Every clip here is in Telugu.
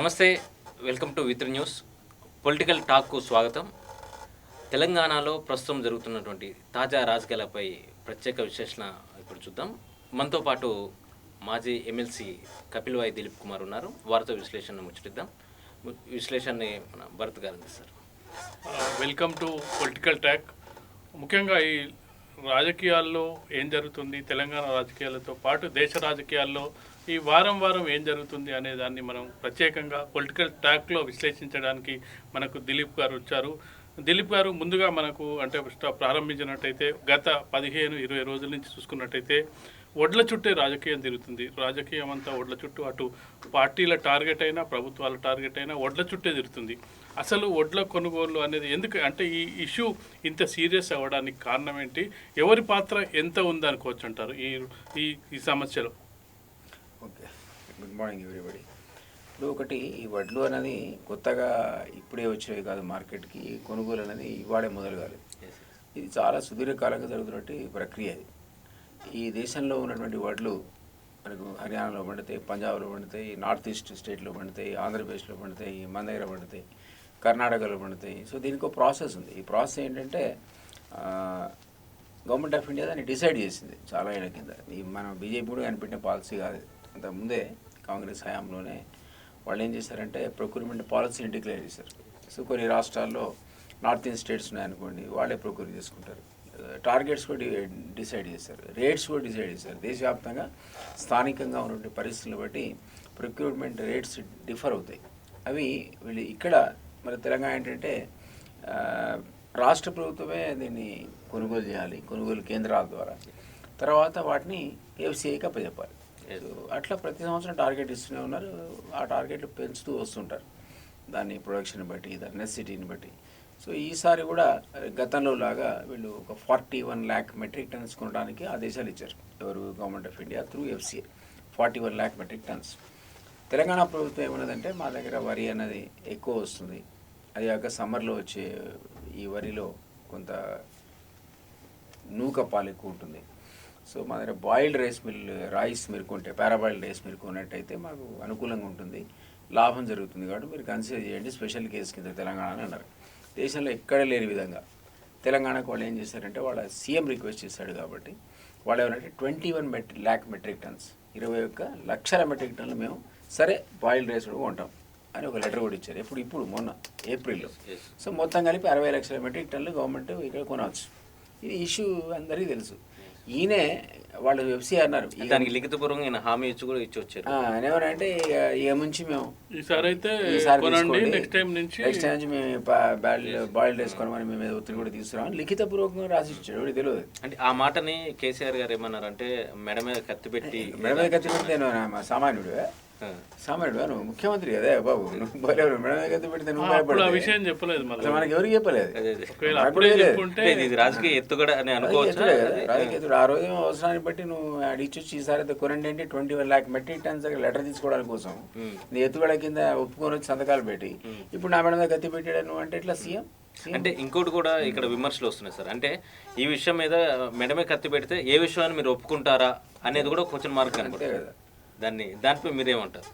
నమస్తే, welcome to with news. Political టాక్కు స్వాగతం. తెలంగాణలో ప్రస్తుతం జరుగుతున్నటువంటి తాజా రాజకీయాలపై ప్రత్యేక విశ్లేషణ ఇప్పుడు చూద్దాం. మనతో పాటు మాజీ ఎమ్మెల్సీ కపిల్వాయి దిలీప్ కుమార్ ఉన్నారు. వారితో విశ్లేషణ ముచ్చటిద్దాం. విశ్లేషణని మన భరత్ గారు అందిస్తారు. Welcome to political talk. ముఖ్యంగా ఈ రాజకీయాల్లో ఏం జరుగుతుంది, తెలంగాణ రాజకీయాలతో పాటు దేశ రాజకీయాల్లో ఈ వారం ఏం జరుగుతుంది అనే దాన్ని మనం ప్రత్యేకంగా పొలిటికల్ టాక్లో విశ్లేషించడానికి మనకు దిలీప్ గారు వచ్చారు. దిలీప్ గారు ముందుగా మనకు అంటే ప్రారంభించినట్టయితే గత 15-20 రోజుల నుంచి చూసుకున్నట్టయితే ఒడ్ల చుట్టే రాజకీయం తిరుగుతుంది. రాజకీయం అంతా ఒడ్ల చుట్టూ, అటు పార్టీల టార్గెట్ అయినా ప్రభుత్వాల టార్గెట్ అయినా ఒడ్ల చుట్టే తిరుగుతుంది. అసలు ఒడ్ల కొనుగోలు అనేది ఎందుకు అంటే ఈ ఇష్యూ ఇంత సీరియస్ అవ్వడానికి కారణం ఏంటి, ఎవరి పాత్ర ఎంత ఉందనుకోవచ్చు అంటారు ఈ ఈ సమస్యలో? Okay, good morning everybody. ఇప్పుడు ఒకటి, ఈ వడ్లు అనేది కొత్తగా ఇప్పుడే వచ్చేవి కాదు మార్కెట్కి. కొనుగోలు అనేది ఇవాడే మొదలు కాలేదు. ఇది చాలా సుదీర్ఘకాలంగా జరుగుతున్నట్టు ప్రక్రియ. ఇది ఈ దేశంలో ఉన్నటువంటి వడ్లు మనకు హర్యానాలో పండుతాయి, పంజాబ్లో పండుతాయి, నార్త్ ఈస్ట్ స్టేట్లో పండుతాయి, ఆంధ్రప్రదేశ్లో పండుతాయి, మన దగ్గర పండుతాయి, కర్ణాటకలో పండుతాయి. సో దీనికి ఒక ప్రాసెస్ ఉంది. ఈ ప్రాసెస్ ఏంటంటే గవర్నమెంట్ ఆఫ్ ఇండియా దాన్ని డిసైడ్ చేసింది చాలా ఏళ్ళ కింద. ఈ మనం బీజేపీ కూడా కనిపెట్టిన పాలసీ కాదు. అంతకుముందే కాంగ్రెస్ హయాంలోనే వాళ్ళు ఏం చేశారంటే ప్రొక్యూర్మెంట్ పాలసీని డిక్లేర్ చేశారు. సో కొన్ని రాష్ట్రాల్లో నార్త్ ఈస్ట్ స్టేట్స్ ఉన్నాయనుకోండి, వాళ్ళే ప్రొక్యూర్ చేసుకుంటారు. టార్గెట్స్ కూడా డిసైడ్ చేశారు, రేట్స్ కూడా డిసైడ్ చేశారు. దేశవ్యాప్తంగా స్థానికంగా ఉన్నటువంటి పరిస్థితులను బట్టి ప్రొక్యూర్మెంట్ రేట్స్ డిఫర్ అవుతాయి. అవి వీళ్ళు ఇక్కడ మన తెలంగాణ ఏంటంటే రాష్ట్ర ప్రభుత్వమే దీన్ని కొనుగోలు చేయాలి, కొనుగోలు కేంద్రాల ద్వారా. తర్వాత వాటిని ఎఫ్సిఐకి అప్పచెప్పాలి. అట్లా ప్రతి సంవత్సరం టార్గెట్ ఇస్తూనే ఉన్నారు. ఆ టార్గెట్లు పెంచుతూ వస్తుంటారు, దాన్ని ప్రొడక్షన్ బట్టి, దాని నెసెసిటీని బట్టి. సో ఈసారి కూడా గతంలో లాగా వీళ్ళు ఒక 41 lakh మెట్రిక్ టన్స్ కొనడానికి ఆదేశాలు ఇచ్చారు. ఎవరు? Government of India through FCI 41 lakh metric tons. Telangana ప్రభుత్వం ఏమన్నదంటే మా దగ్గర వరి అనేది ఎక్కువ వస్తుంది, అది కాక సమ్మర్లో వచ్చే ఈ వరిలో కొంత నూక పాలు ఎక్కువ ఉంటుంది. సో మా దగ్గర బాయిల్డ్ రైస్ మీరు కొంటే, పారాబాయిల్డ్ రైస్ మీరు కొన్నట్టయితే మాకు అనుకూలంగా ఉంటుంది, లాభం జరుగుతుంది, కాబట్టి మీరు కన్సిడర్ చేయండి స్పెషల్ కేసు కింద తెలంగాణ అని అన్నారు. దేశంలో ఎక్కడ లేని విధంగా తెలంగాణకు వాళ్ళు ఏం చేశారంటే, వాళ్ళ సీఎం రిక్వెస్ట్ చేశాడు కాబట్టి వాళ్ళు ఏమంటే 21 lakh మెట్రిక్ టన్స్, 21 లక్షల మెట్రిక్ టన్నులు మేము సరే బాయిల్డ్ రైస్ కూడా కొంటాం అని ఒక లెటర్ కూడా ఇచ్చారు. ఇప్పుడు మొన్న ఏప్రిల్లో. సో మొత్తం కలిపి 60 లక్షల మెట్రిక్ టన్నులు గవర్నమెంట్ ఇక్కడ కొనవచ్చు. ఇది ఇష్యూ అందరికీ తెలుసు. ఈయనే వాళ్ళు ఎఫ్సీ అన్నారు, దానికి లిఖితపూర్వకంగా ఈయన హామీ ఇచ్చి కూడా ఇచ్చి వచ్చారు. ఎవరంటే ఇక నుంచి మేము ఈసారి నెక్స్ట్ టైం నుంచి మేము బాయిల్డ్ రైస్ కొనమని మేము ఒత్తిడి కూడా తీసుకురామని లిఖితపూర్వకంగా రాసి ఇచ్చాడు. తెలియదు అంటే ఆ మాటని కేసీఆర్ గారు ఏమన్నారంటే మెడ మీద కత్తి పెట్టి సామాన్యుడు నువ్వు ముఖ్యమంత్రి కదా బాబు, నువ్వు బలేవు మెడ మీద కత్తి పెడితే నువ్వు విషయం చెప్పలేదు, మనకి ఎవరికి చెప్పలేదు. రాజకీయ ఎత్తుగడ అని అనుకోవచ్చు. రాజకీయ ఆ రోజు అవసరాన్ని బట్టి నువ్వు ఇచ్చొచ్చి ఈసారి అయితే కొనండి అంటే 21 lakh మెట్రిక్ టన్స్ దగ్గర లెటర్ తీసుకోవడానికి కోసం నీ ఎత్తుగడ కింద ఒప్పుకొని వచ్చి సంతకాలు పెట్టి ఇప్పుడు నా మెడ మీద కత్తి పెట్టాడు నువ్వు అంటే ఎట్లా సీఎం? అంటే ఇంకోటి కూడా ఇక్కడ విమర్శలు వస్తున్నాయి సార్. అంటే ఈ విషయం మీద మెడ మీద కత్తి పెడితే ఏ విషయాన్ని మీరు ఒప్పుకుంటారా అనేది కూడా క్వశ్చన్ మార్క్ కనబడుతుంది కదా. దానిపై మీరేమంటారు?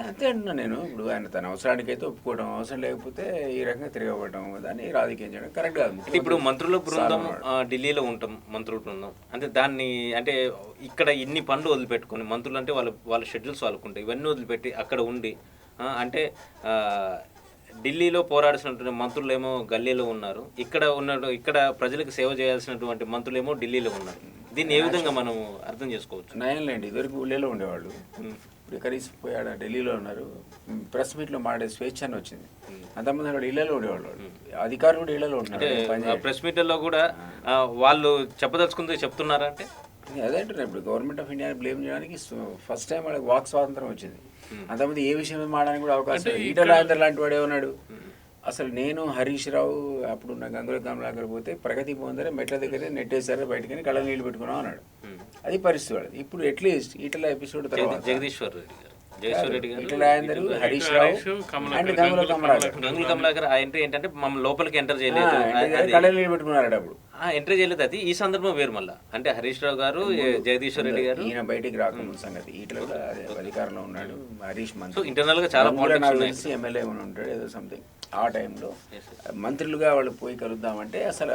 అంతే అంటున్నా నేను. ఇప్పుడు ఆయన తన అవసరానికి అయితే ఒప్పుకోవడం, అవసరం లేకపోతే ఈ రకంగా తిరగబడటం, దాన్ని రాజకీయం చేయడం కరెక్ట్ కాదు. ఇప్పుడు మంత్రుల బృందం ఢిల్లీలో ఉంటాం, మంత్రుల బృందం అంటే దాన్ని అంటే ఇక్కడ ఇన్ని పనులు వదిలిపెట్టుకొని, మంత్రులు అంటే వాళ్ళ షెడ్యూల్స్ వాళ్ళకుంటాయి, ఇవన్నీ వదిలిపెట్టి అక్కడ ఉండి అంటే ఢిల్లీలో పోరాడాల్సినటువంటి మంత్రులు ఏమో గల్లీలో ఉన్నారు, ఇక్కడ ప్రజలకు సేవ చేయాల్సినటువంటి మంత్రులు ఏమో ఢిల్లీలో ఉన్నారు. దీన్ని ఏ విధంగా మనం అర్థం చేసుకోవచ్చు? నయంలేండి, ఇదివరకు ఊళ్ళలో ఉండేవాళ్ళు, ఇప్పుడు కనీసం పోయాడు ఢిల్లీలో ఉన్నారు. ప్రెస్ మీట్లో మాట్లాడే స్వేచ్ఛ అని వచ్చింది. అంతమంది వాళ్ళు ఇళ్లలో ఉండేవాళ్ళు, అధికారులు కూడా ఇళ్లలో ఉంటున్నారు. ప్రెస్ మీట్లలో కూడా వాళ్ళు చెప్పదలుచుకుంది చెప్తున్నారా అంటే అదే అంటున్నారు. ఇప్పుడు గవర్నమెంట్ ఆఫ్ ఇండియాని బ్లేమ్ చేయడానికి ఫస్ట్ టైం వాళ్ళకి వాక్ స్వాతంత్రం వచ్చింది. అంతమంది ఏ విషయం మాడడానికి కూడా అవకాశం. ఈటల రాజేందర్ లాంటి వాడు ఏమన్నాడు, అసలు నేను హరీష్ రావు అప్పుడు ఉన్న గంగుల కమలాకర్ పోతే ప్రగతి పొందరే మెట్ల దగ్గరే నెట్టేశారు, బయటకని కళ్ళ నీళ్ళు పెట్టుకున్నాం అన్నాడు. అది పరిస్థితి వాడు. ఇప్పుడు అట్లీస్ట్ ఈటల ఎపిసోడ్ తర్వాత జగదీశ్వర్ రెడ్డి గారు, ఈటల రాజేందర్, హరీష్ రావు అండ్ గంగుల కమలాకర్ ఏంటంటే మమ్మల్ని లోపలికి ఎంటర్ చేయలేదు, కళ్ళ నీళ్ళు పెట్టుకున్నారట. అప్పుడు ఎంట్రీ చేయలేదు. అది ఈ సందర్భం వేరు మళ్ళా. అంటే హరీష్ రావు గారు, జగదీశ్వర్ రెడ్డి గారు ఈయన బయటికి రాకముందు సంగతి ఈటల కూడా అదే అధికారంలో ఉన్నాడు. హరీష్ సో మంత్రి ఇంటర్నల్ గా చాలా పాలిటిక్స్ ఉన్నాయి. ఎమ్మెల్యే ఉంటాడు ఏదో సంథింగ్. ఆ టైంలో మంత్రులుగా వాళ్ళు పోయి కలుద్దామంటే అసలు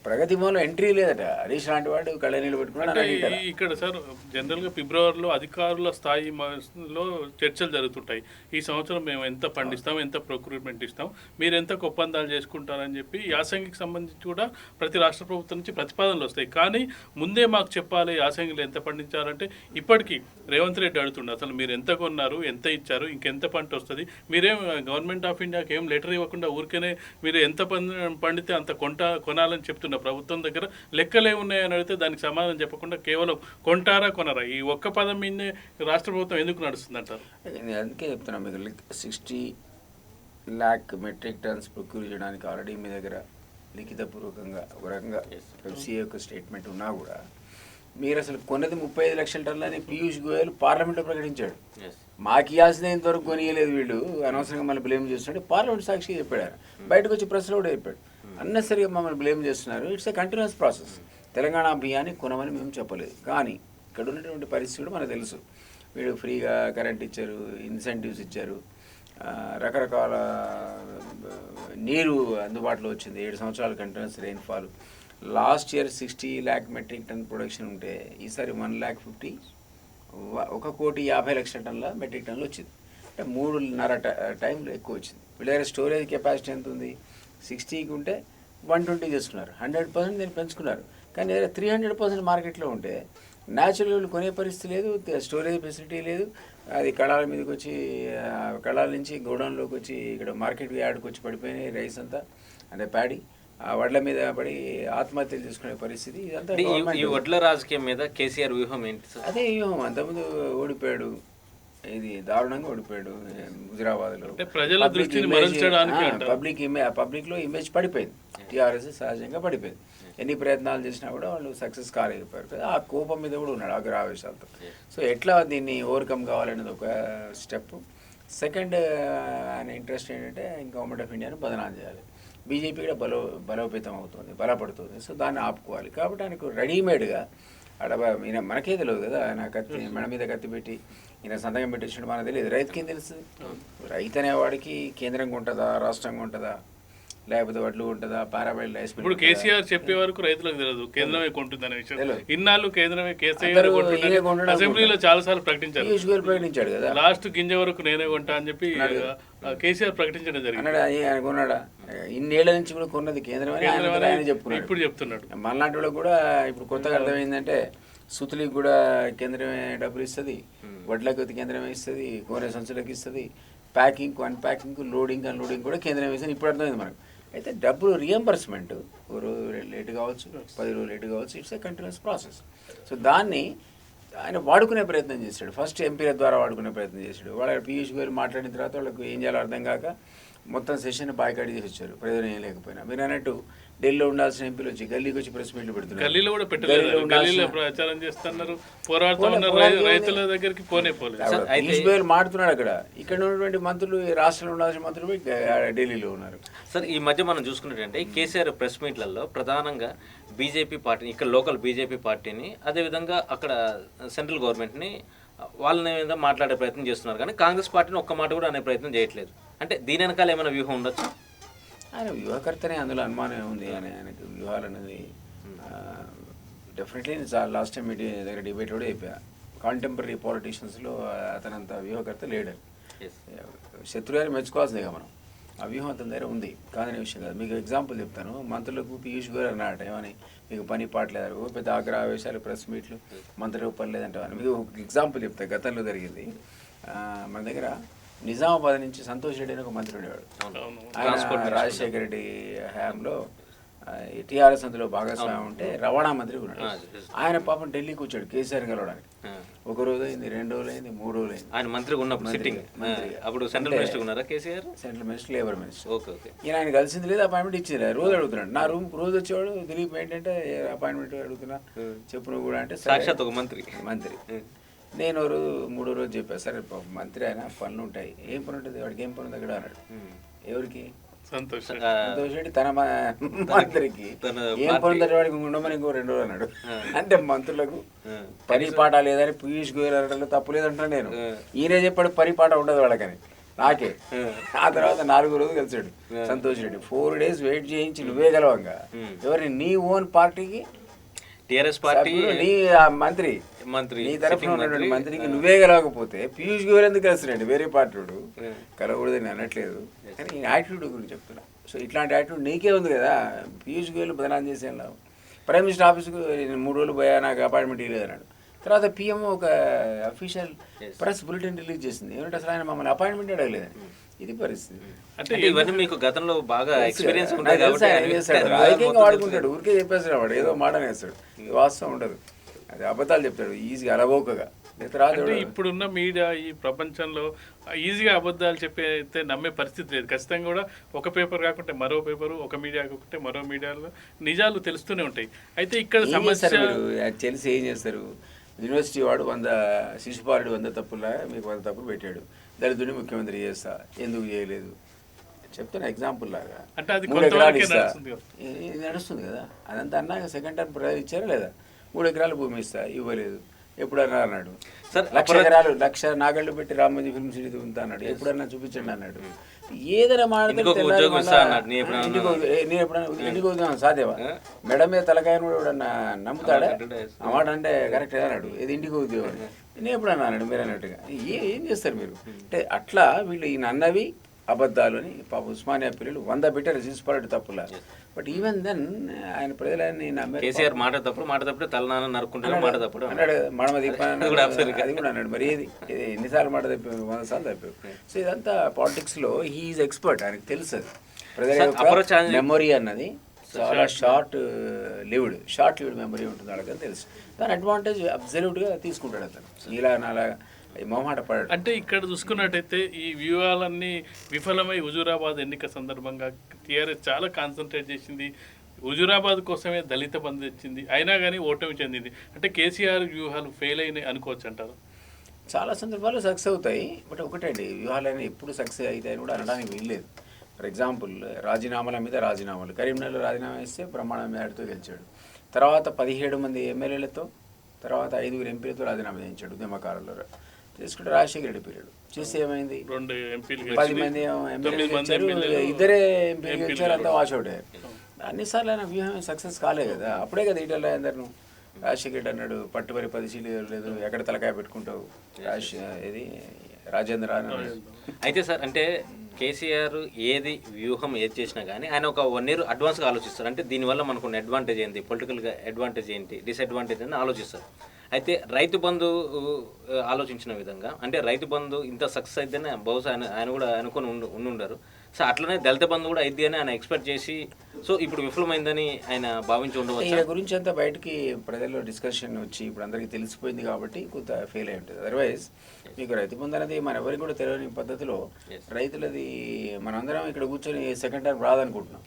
ప్రగతి భవన్లో ఎంట్రీ లేదట. హరీష్ లాంటి వాడు కళ్ళ నీళ్ళు పెట్టుకున్నాడు. ఇక్కడ సార్ జనరల్గా ఫిబ్రవరిలో అధికారుల స్థాయి లో చర్చలు జరుగుతుంటాయి. ఈ సంవత్సరం మేము ఎంత పండిస్తాం, ఎంత ప్రొక్యూర్మెంట్ ఇస్తాం, మీరు ఎంత ఒప్పందాలు చేసుకుంటారని చెప్పి యాసంగికి సంబంధించి కూడా ప్రతి రాష్ట్ర ప్రభుత్వం నుంచి ప్రతిపాదనలు వస్తాయి. కానీ ముందే మాకు చెప్పాలి యాసంగిలో ఎంత పండించాలంటే ఇప్పటికీ రేవంత్ రెడ్డి అడుగుతుండే అసలు మీరు ఎంత కొన్నారు, ఎంత ఇచ్చారు, ఇంకెంత పంట వస్తుంది, మీరేం గవర్నమెంట్ ఆఫ్ ఇండియాకి ఏం లెటర్ ఇవ్వకుండా ఊరికేనే మీరు ఎంత పండితే అంత కొనాలని చెప్తున్న ప్రభుత్వం దగ్గర లెక్కలే ఉన్నాయని అడిగితే దానికి సమాధానం చెప్పకుండా కేవలం కొంటారా కొనరా ఈ ఒక్క పదం మీదే రాష్ట్ర ప్రభుత్వం ఎందుకు నడుస్తుంది అంటారు? అందుకే చెప్తున్నా మీకు 60 lakh మెట్రిక్ టన్స్ ప్రొక్యూర్ చేయడానికి ఆల్రెడీ మీ దగ్గర లిఖితపూర్వకంగా ఒక రకంగా ఎఫ్సీఏ యొక్క స్టేట్మెంట్ ఉన్నా కూడా మీరు అసలు కొన్నది 35 లక్షల టన్నులని పీయూష్ గోయల్ పార్లమెంట్లో ప్రకటించాడు. మాకు ఇవ్వాల్సిన ఇంతవరకు కొనియలేదు వీళ్ళు, అనవసరంగా మళ్ళీ బ్లేమ్ చేస్తున్నాడు. పార్లమెంట్ సాక్షిగా చెప్పాడు ఆయన, బయటకు వచ్చి ప్రెస్లో కూడా చెప్పాడు. అన్నెసరిగా మమ్మల్ని బ్లేమ్ చేస్తున్నారు. It's a continuous process. Telangana బియ్యాన్ని కొనమని మేము చెప్పలేదు, కానీ ఇక్కడ ఉన్నటువంటి పరిస్థితి కూడా మనకు తెలుసు. వీళ్ళు ఫ్రీగా కరెంట్ ఇచ్చారు, ఇన్సెంటివ్స్ ఇచ్చారు, రకరకాల నీరు అందుబాటులో వచ్చింది. 7 సంవత్సరాలు continuous rainfall. Last year 60 lakh metric ton production ఉంటే ఈసారి 1,50,000 1,50,00,000 టన్నుల మెట్రిక్ టన్నులు వచ్చింది. అంటే 3.5 టైంలో ఎక్కువ వచ్చింది. వీళ్ళ దగ్గర స్టోరేజ్ కెపాసిటీ ఎంత ఉంది? 60కి ఉంటే 120 చేసుకున్నారు. 100% దీన్ని పెంచుకున్నారు. కానీ దగ్గర 300% మార్కెట్లో ఉంటే న్యాచురల్ కొనే పరిస్థితి లేదు, స్టోరేజ్ ఫెసిలిటీ లేదు. అది కళాల మీదకి వచ్చి కళాల నుంచి గోడౌన్లోకి వచ్చి ఇక్కడ మార్కెట్ యార్డ్కి వచ్చి పడిపోయినాయి రైస్ అంతా, అంటే ప్యాడీ వడ్ల మీద పడి ఆత్మహత్యలు చేసుకునే పరిస్థితి. ఇదంతా ఈ వడ్ల రాజకీయం మీద కేసీఆర్ వ్యూహం ఏంటి సార్? అదే వ్యూహం. అంతకుముందు ఓడిపోయాడు, ఇది దారుణంగా ఓడిపోయాడు హుజరాబాద్లో. పబ్లిక్లో ఇమేజ్ పడిపోయింది. టీఆర్ఎస్ సహజంగా పడిపోయింది. ఎన్ని ప్రయత్నాలు చేసినా కూడా వాళ్ళు సక్సెస్ కాలేకపోయారు కదా. ఆ కోపం మీద కూడా ఉన్నాడు, ఆగ్రహావేశాలతో. సో ఎట్లా దీన్ని ఓవర్కమ్ కావాలనేది ఒక స్టెప్. సెకండ్ ఆయన ఇంట్రెస్ట్ ఏంటంటే గవర్నమెంట్ ఆఫ్ ఇండియాను బదనాలు చేయాలి. బీజేపీ కూడా బలోపేతం అవుతుంది, బలపడుతుంది. సో దాన్ని ఆపుకోవాలి. కాబట్టి ఆయనకు రెడీమేడ్గా ఈయన మనకే తెలియదు కదా, ఆయన కత్తి మన మీద కత్తి పెట్టి ఈయన సంతకం పెట్టించడం మనకు తెలియదు. రైతుకి ఏం తెలుస్తుంది? రైతు అనేవాడికి కేంద్రంగా ఉంటుందా, రాష్ట్రంగా ఉంటుందా, లేకపోతే వడ్లు ఉంటుందా, పారాబైల్ రైస్. ఇప్పుడు కేసీఆర్ చెప్పే వరకు రైతులకు తెలియదు కేంద్రమే కొంటుందనే విషయం. ఇన్నాళ్ళు కేంద్రమే అసెంబ్లీలో చాలా సార్లు ప్రకటించాడు కదా, లాస్ట్ గింజ వరకు నేనే కొంటా అని చెప్పి కేసీఆర్ ప్రకటించడం జరిగింది. ఆయన కొన్నాడా? ఇన్నేళ్ల నుంచి కూడా కొన్నది కేంద్రమే ఆయన చెప్పుకున్నాడు. ఇప్పుడు చెప్తున్నాడు. మనలాంటి వాళ్ళు కూడా ఇప్పుడు కొత్తగా అర్థమైందంటే సుతులికి కూడా కేంద్రమే డబ్బులు ఇస్తుంది, వడ్లకి కేంద్రమే ఇస్తుంది, కోనే సంచులకు ఇస్తుంది, ప్యాకింగ్ అన్ప్యాకింగ్, లోడింగ్ అన్లోడింగ్ కూడా కేంద్రం వేసింది. ఇప్పుడు అర్థమైంది మనకు. అయితే డబ్బులు రియంబర్స్మెంట్ ఒక రోజు లేట్ కావచ్చు, 10 రోజులు లేట్ కావచ్చు. It's a continuous process. So దాన్ని ఆయన వాడుకునే ప్రయత్నం చేశాడు. ఫస్ట్ ఎంపీల ద్వారా వాడుకునే ప్రయత్నం చేశాడు. వాళ్ళ పీయూష్ గోయల్ మాట్లాడిన తర్వాత వాళ్ళకు ఏం చేయాలో అర్థం కాక మొత్తం సెషన్ బాయ్కాట్ చేసి వచ్చారు, ప్రయోజనం ఏం లేకపోయినా. మీరు అన్నట్టు ఢిల్లీలో ఉండాల్సిన ఎంపీలు వచ్చి గల్లీకి వచ్చి ప్రెస్ మీట్లు పెడుతున్నారు. గల్లీలో కూడా పెట్టలేదు, గల్లీలో ప్రచారం చేస్తున్నారు, పోరాడుతున్నారు, రైతుల దగ్గరికి పోనే పోలేదు. పీయూష్ గోయల్ మాడుతున్నాడు అక్కడ. ఇక్కడ ఉన్నటువంటి మంత్రులు, రాష్ట్రంలో ఉండాల్సిన మంత్రులు ఢిల్లీలో ఉన్నారు. సార్ ఈ మధ్య మనం చూసుకున్నట్టంటే కేసీఆర్ ప్రెస్ మీట్లలో ప్రధానంగా బీజేపీ పార్టీని, ఇక్కడ లోకల్ బీజేపీ పార్టీని, అదేవిధంగా అక్కడ సెంట్రల్ గవర్నమెంట్ని వాళ్ళ మీద మాట్లాడే ప్రయత్నం చేస్తున్నారు. కానీ కాంగ్రెస్ పార్టీని ఒక్క మాట కూడా అనే ప్రయత్నం చేయట్లేదు. అంటే దీని వెనకాల ఏమైనా వ్యూహం ఉండొచ్చు? ఆయన వ్యూహకర్తనే, అందులో అనుమానం ఉంది. ఆయనకు వ్యూహాలు అనేది డెఫినెట్లీ లాస్ట్ టైం మీడియా దగ్గర డిబేట్ కూడా అయిపోయా. కాంటెంపరీ పాలిటీషియన్స్లో అతనంత వ్యూహకర్త లేడర్. శత్రుగారిని మెచ్చుకోవాల్సిందే కదా మనం. ఆ వ్యూహం అతని దగ్గర ఉంది, కాదనే విషయం కాదు. మీకు ఎగ్జాంపుల్ చెప్తాను. మంత్రులకు పీయూష్ గోయల్ అన్నాడట, ఏమని మీకు పని పాటలేదు, పెద్ద ఆగ్రహావేశాలు, ప్రెస్ మీట్లు, మంత్రులకు పని లేదంటే. మీకు ఒక ఎగ్జాంపుల్ చెప్తాను, గతంలో జరిగింది. మన దగ్గర నిజామాబాద్ నుంచి సంతోష్ రెడ్డి అని ఒక మంత్రి ఉండేవాడు. ఆయన రాజశేఖర రెడ్డి హయాంలో టీఆర్ఎస్ అందులో భాగస్వామ్యం ఉంటే రవాణా మంత్రి ఉన్నాడు. ఆయన పాపం ఢిల్లీకి వచ్చాడు కేసీఆర్ కలవడానికి. ఒక రోజు అయింది, 2 రోజులు అయింది, 3 రోజులు అయింది. ఆయన మంత్రిగా ఉన్నప్పుడు సిట్టింగ్ అప్పుడు సెంట్రల్ మినిస్టర్ ఉన్నారా KCR? Central minister, labour minister. Okay okay. ఈయన ఆయన కలిసింది లేదు, అపాయింట్మెంట్ ఇచ్చింది లేదు. రోజు అడుగుతున్నాడు. నా రూమ్ రోజు వచ్చేవాడు. దిలీప్ ఏంటంటే అపాయింట్మెంట్ అడుగుతున్నా, చెప్పు నువ్వు కూడా అంటే సాక్షాత్ ఒక మంత్రి. నేను రోజు 3వ రోజు చెప్పాను, సరే మంత్రి ఆయన పనులు ఉంటాయి, ఏం పని ఉంటుంది వాడికి, ఏం పని ఉంది అక్కడ అన్నాడు. ఎవరికి? సంతోష్ రెడ్డి తన మంత్రికి ఏం పనుందంటే వాడికి ఉండమని ఇంకో 2 రోజులు అన్నాడు. అంటే మంత్రులకు పరిపాట లేదని పీయూష్ గోయల్ అనడంలో తప్పు లేదంటున్నా నేను. ఈయనే చెప్పాడు పరిపాట ఉండదు వాళ్ళకని నాకే. ఆ తర్వాత 4 రోజులు కలిసాడు సంతోష్ రెడ్డి. 4 days వెయిట్ చేయించి నువ్వే గెలవంగా ఎవరిని నీ ఓన్ పార్టీకి టీఆర్ఎస్ పార్టీ నీ మంత్రి నీ తరఫున ఉన్నటువంటి మంత్రికి నువ్వే గెలవకపోతే పీయూష్ గోయల్ ఎందుకు కలుస్తున్నాడు? వేరే పార్టీ కలవకూడదని అనట్లేదు, కానీ ఈ యాటిట్యూడ్ గురించి చెప్తున్నా. సో ఇట్లాంటి యాటిట్యూడ్ నీకే ఉంది కదా. పీయూష్ గోయల్ బదనాం చేసేలా ప్రైమ్ మినిస్టర్ ఆఫీస్కు 3 రోజులు పోయా, నాకు అపాయింట్మెంట్ ఇవ్వలేదు అన్నాడు. తర్వాత పిఎం ఒక అఫీషియల్ ప్రెస్ బులెటిన్ రిలీజ్ చేసింది ఏమంటే అసలు ఆయన మమ్మల్ని అపాయింట్మెంట్ అడగలేదని. ఇది పరిస్థితి. అంటే ఇవన్నీ మీకు గతంలో బాగా ఎక్స్పీరియన్స్ వాడుకుంటాడు, ఊరికే చెప్పేస్తాడు వాడు, ఏదో మాట వేస్తాడు, వాస్తవం ఉండదు, అది అబద్ధాలు చెప్తాడు ఈజీగా అలవోకగా. అంటే ఇప్పుడున్న మీడియా ఈ ప్రపంచంలో ఈజీగా అబద్ధాలు చెప్పే నమ్మే పరిస్థితి లేదు. ఖచ్చితంగా కూడా ఒక పేపర్ కాకుంటే మరో పేపరు, ఒక మీడియా కాకుంటే మరో మీడియాలో నిజాలు తెలుస్తూనే ఉంటాయి. అయితే ఇక్కడ సమస్య తెలిసి ఏం చేస్తారు, యూనివర్సిటీ వాడు 100 శిశుపాలుడు 100 తప్పులా మీకు 100 తప్పులు పెట్టాడు, దళితుడిని ముఖ్యమంత్రి చేస్తా ఎందుకు చేయలేదు చెప్తాను ఎగ్జాంపుల్ లాగా. అంటే అది 3 ఎకరాలు ఇస్తా ఇది నడుస్తుంది కదా. అదంతా అన్నాక సెకండ్ టర్మ్ ప్రజలు ఇచ్చారా లేదా? 3 ఎకరాలు భూమి ఇస్తా ఇవ్వలేదు, ఎప్పుడన్నా అన్నాడు. 1,00,000 ఎకరాలు 1,00,000 నాగళ్ళు పెట్టి రామోజీ ఫిల్మ్ సిటీ ఉందా అన్నాడు, ఎప్పుడన్నా చూపించండి అన్నాడు. ఏదైనా మాట్లాడితే నేను ఎప్పుడన్నా ఇంటికి వద్దాం సాధ్యమా? మెడ మీద తలకాయను ఎవడన్నా నమ్ముతాడా? ఆ మాట అంటే కరెక్ట్ అన్నాడు. ఇది ఇంటికి ఉద్యోగం నేను ఎప్పుడన్నా అన్నాడు మీరు అన్నట్టుగా. ఏం చేస్తారు మీరు అంటే అట్లా వీళ్ళు ఈయన అన్నవి అబద్ధాలు అని పాప ఉస్మానియా పిల్లలు 100 పెట్టారు శిశుపాలుడు తప్పులా. బట్ ఈవెన్ దెన్ ఆయన ప్రజలని కేసీఆర్ మాట తప్పుడు తలనాన నరుకుంటాడు మాట తప్పుడు అన్నాడు, మడమది అది కూడా అన్నాడు. మరి ఏది ఎన్నిసార్లు మాట తప్పావు? 100 సార్లు తప్పావు. సో ఇదంతా పాలిటిక్స్లో హీఈస్ ఎక్స్పర్ట్, ఆయనకు తెలుసు అది. ప్రజల మెమొరీ అన్నది చాలా షార్ట్ లివ్డ్ మెమరీ ఉంటుంది వాళ్ళకని తెలుసు. దాని అడ్వాంటేజ్ అబ్సల్యూట్గా తీసుకుంటాడు అతను. ఇలా నాలా మొహమాట పడాడు. అంటే ఇక్కడ చూసుకున్నట్టయితే ఈ వ్యూహాలన్నీ విఫలమై హుజూరాబాద్ ఎన్నిక సందర్భంగా టీఆర్ఎస్ చాలా కాన్సన్ట్రేట్ చేసింది, హుజూరాబాద్ కోసమే దళిత బంధు తెచ్చింది, అయినా కానీ ఓటమి చెందింది. అంటే కేసీఆర్ వ్యూహాలు ఫెయిల్ అయినాయి అనుకోవచ్చు అంటారు. చాలా సందర్భాల్లో సక్సెస్ అవుతాయి, బట్ ఒకటండి వ్యూహాలైనా ఎప్పుడు సక్సెస్ అవుతాయని కూడా అనడానికి వీల్లేదు. ఫర్ ఎగ్జాంపుల్ రాజీనామాల మీద రాజీనామాలు, కరీంనగర్లో రాజీనామా ఇస్తే ప్రమాణం మేరతో గెలిచాడు. తర్వాత 17 మంది ఎమ్మెల్యేలతో, తర్వాత 5 ఎంపీలతో రాజీనామా చేయించాడు ఉద్యమకారులు. తీసుకుంటే రాజశేఖర రెడ్డి పీరియడ్ చేస్తే ఏమైంది, 10 మంది ఎమ్మెల్యేలు, 2 ఎంపీలు గెలిచారు, అంతా వాషౌట్ అయ్యారు. అన్నిసార్లు ఆయన వ్యూహం సక్సెస్ కాలే కదా. అప్పుడే కదా ఈటల అందరిను రాజశేఖర రెడ్డి అన్నాడు పట్టుబరి 10 సీట్లు లేదు, ఎక్కడ తలకాయ పెట్టుకుంటావు ఇది రాజేంద్ర అన్నాడు. అయితే సార్ అంటే కేసీఆర్ ఏది వ్యూహం ఏది చేసినా కానీ ఆయన ఒక 1 year అడ్వాన్స్గా ఆలోచిస్తారు. అంటే దీనివల్ల మనకు అడ్వాంటేజ్ ఏంటి, పొలిటికల్గా అడ్వాంటేజ్ ఏంటి, డిసడ్వాంటేజ్ అని ఆలోచిస్తారు. అయితే రైతు బంధు ఆలోచించిన విధంగా అంటే రైతు బంధు ఇంత సక్సెస్ అయితేనే బహుశా ఆయన కూడా అనుకొని ఉండుండరు. సో అట్లనే దళిత బంధు కూడా అయితే అని ఆయన ఎక్స్పెక్ట్ చేసి సో ఇప్పుడు విఫలమైందని ఆయన భావించి ఉండవచ్చు. దీని గురించి అంతా బయటికి ప్రజల్లో డిస్కషన్ వచ్చి ఇప్పుడు అందరికీ తెలిసిపోయింది కాబట్టి కొంత ఫెయిల్ అయి ఉంటుంది. అదర్వైజ్ మీకు రైతు బంధు అనేది మన ఎవరికి కూడా తెలియని పద్ధతిలో రైతులది మనందరం ఇక్కడ కూర్చొని సెకండ్ టర్మ్ రాదనుకుంటున్నాం.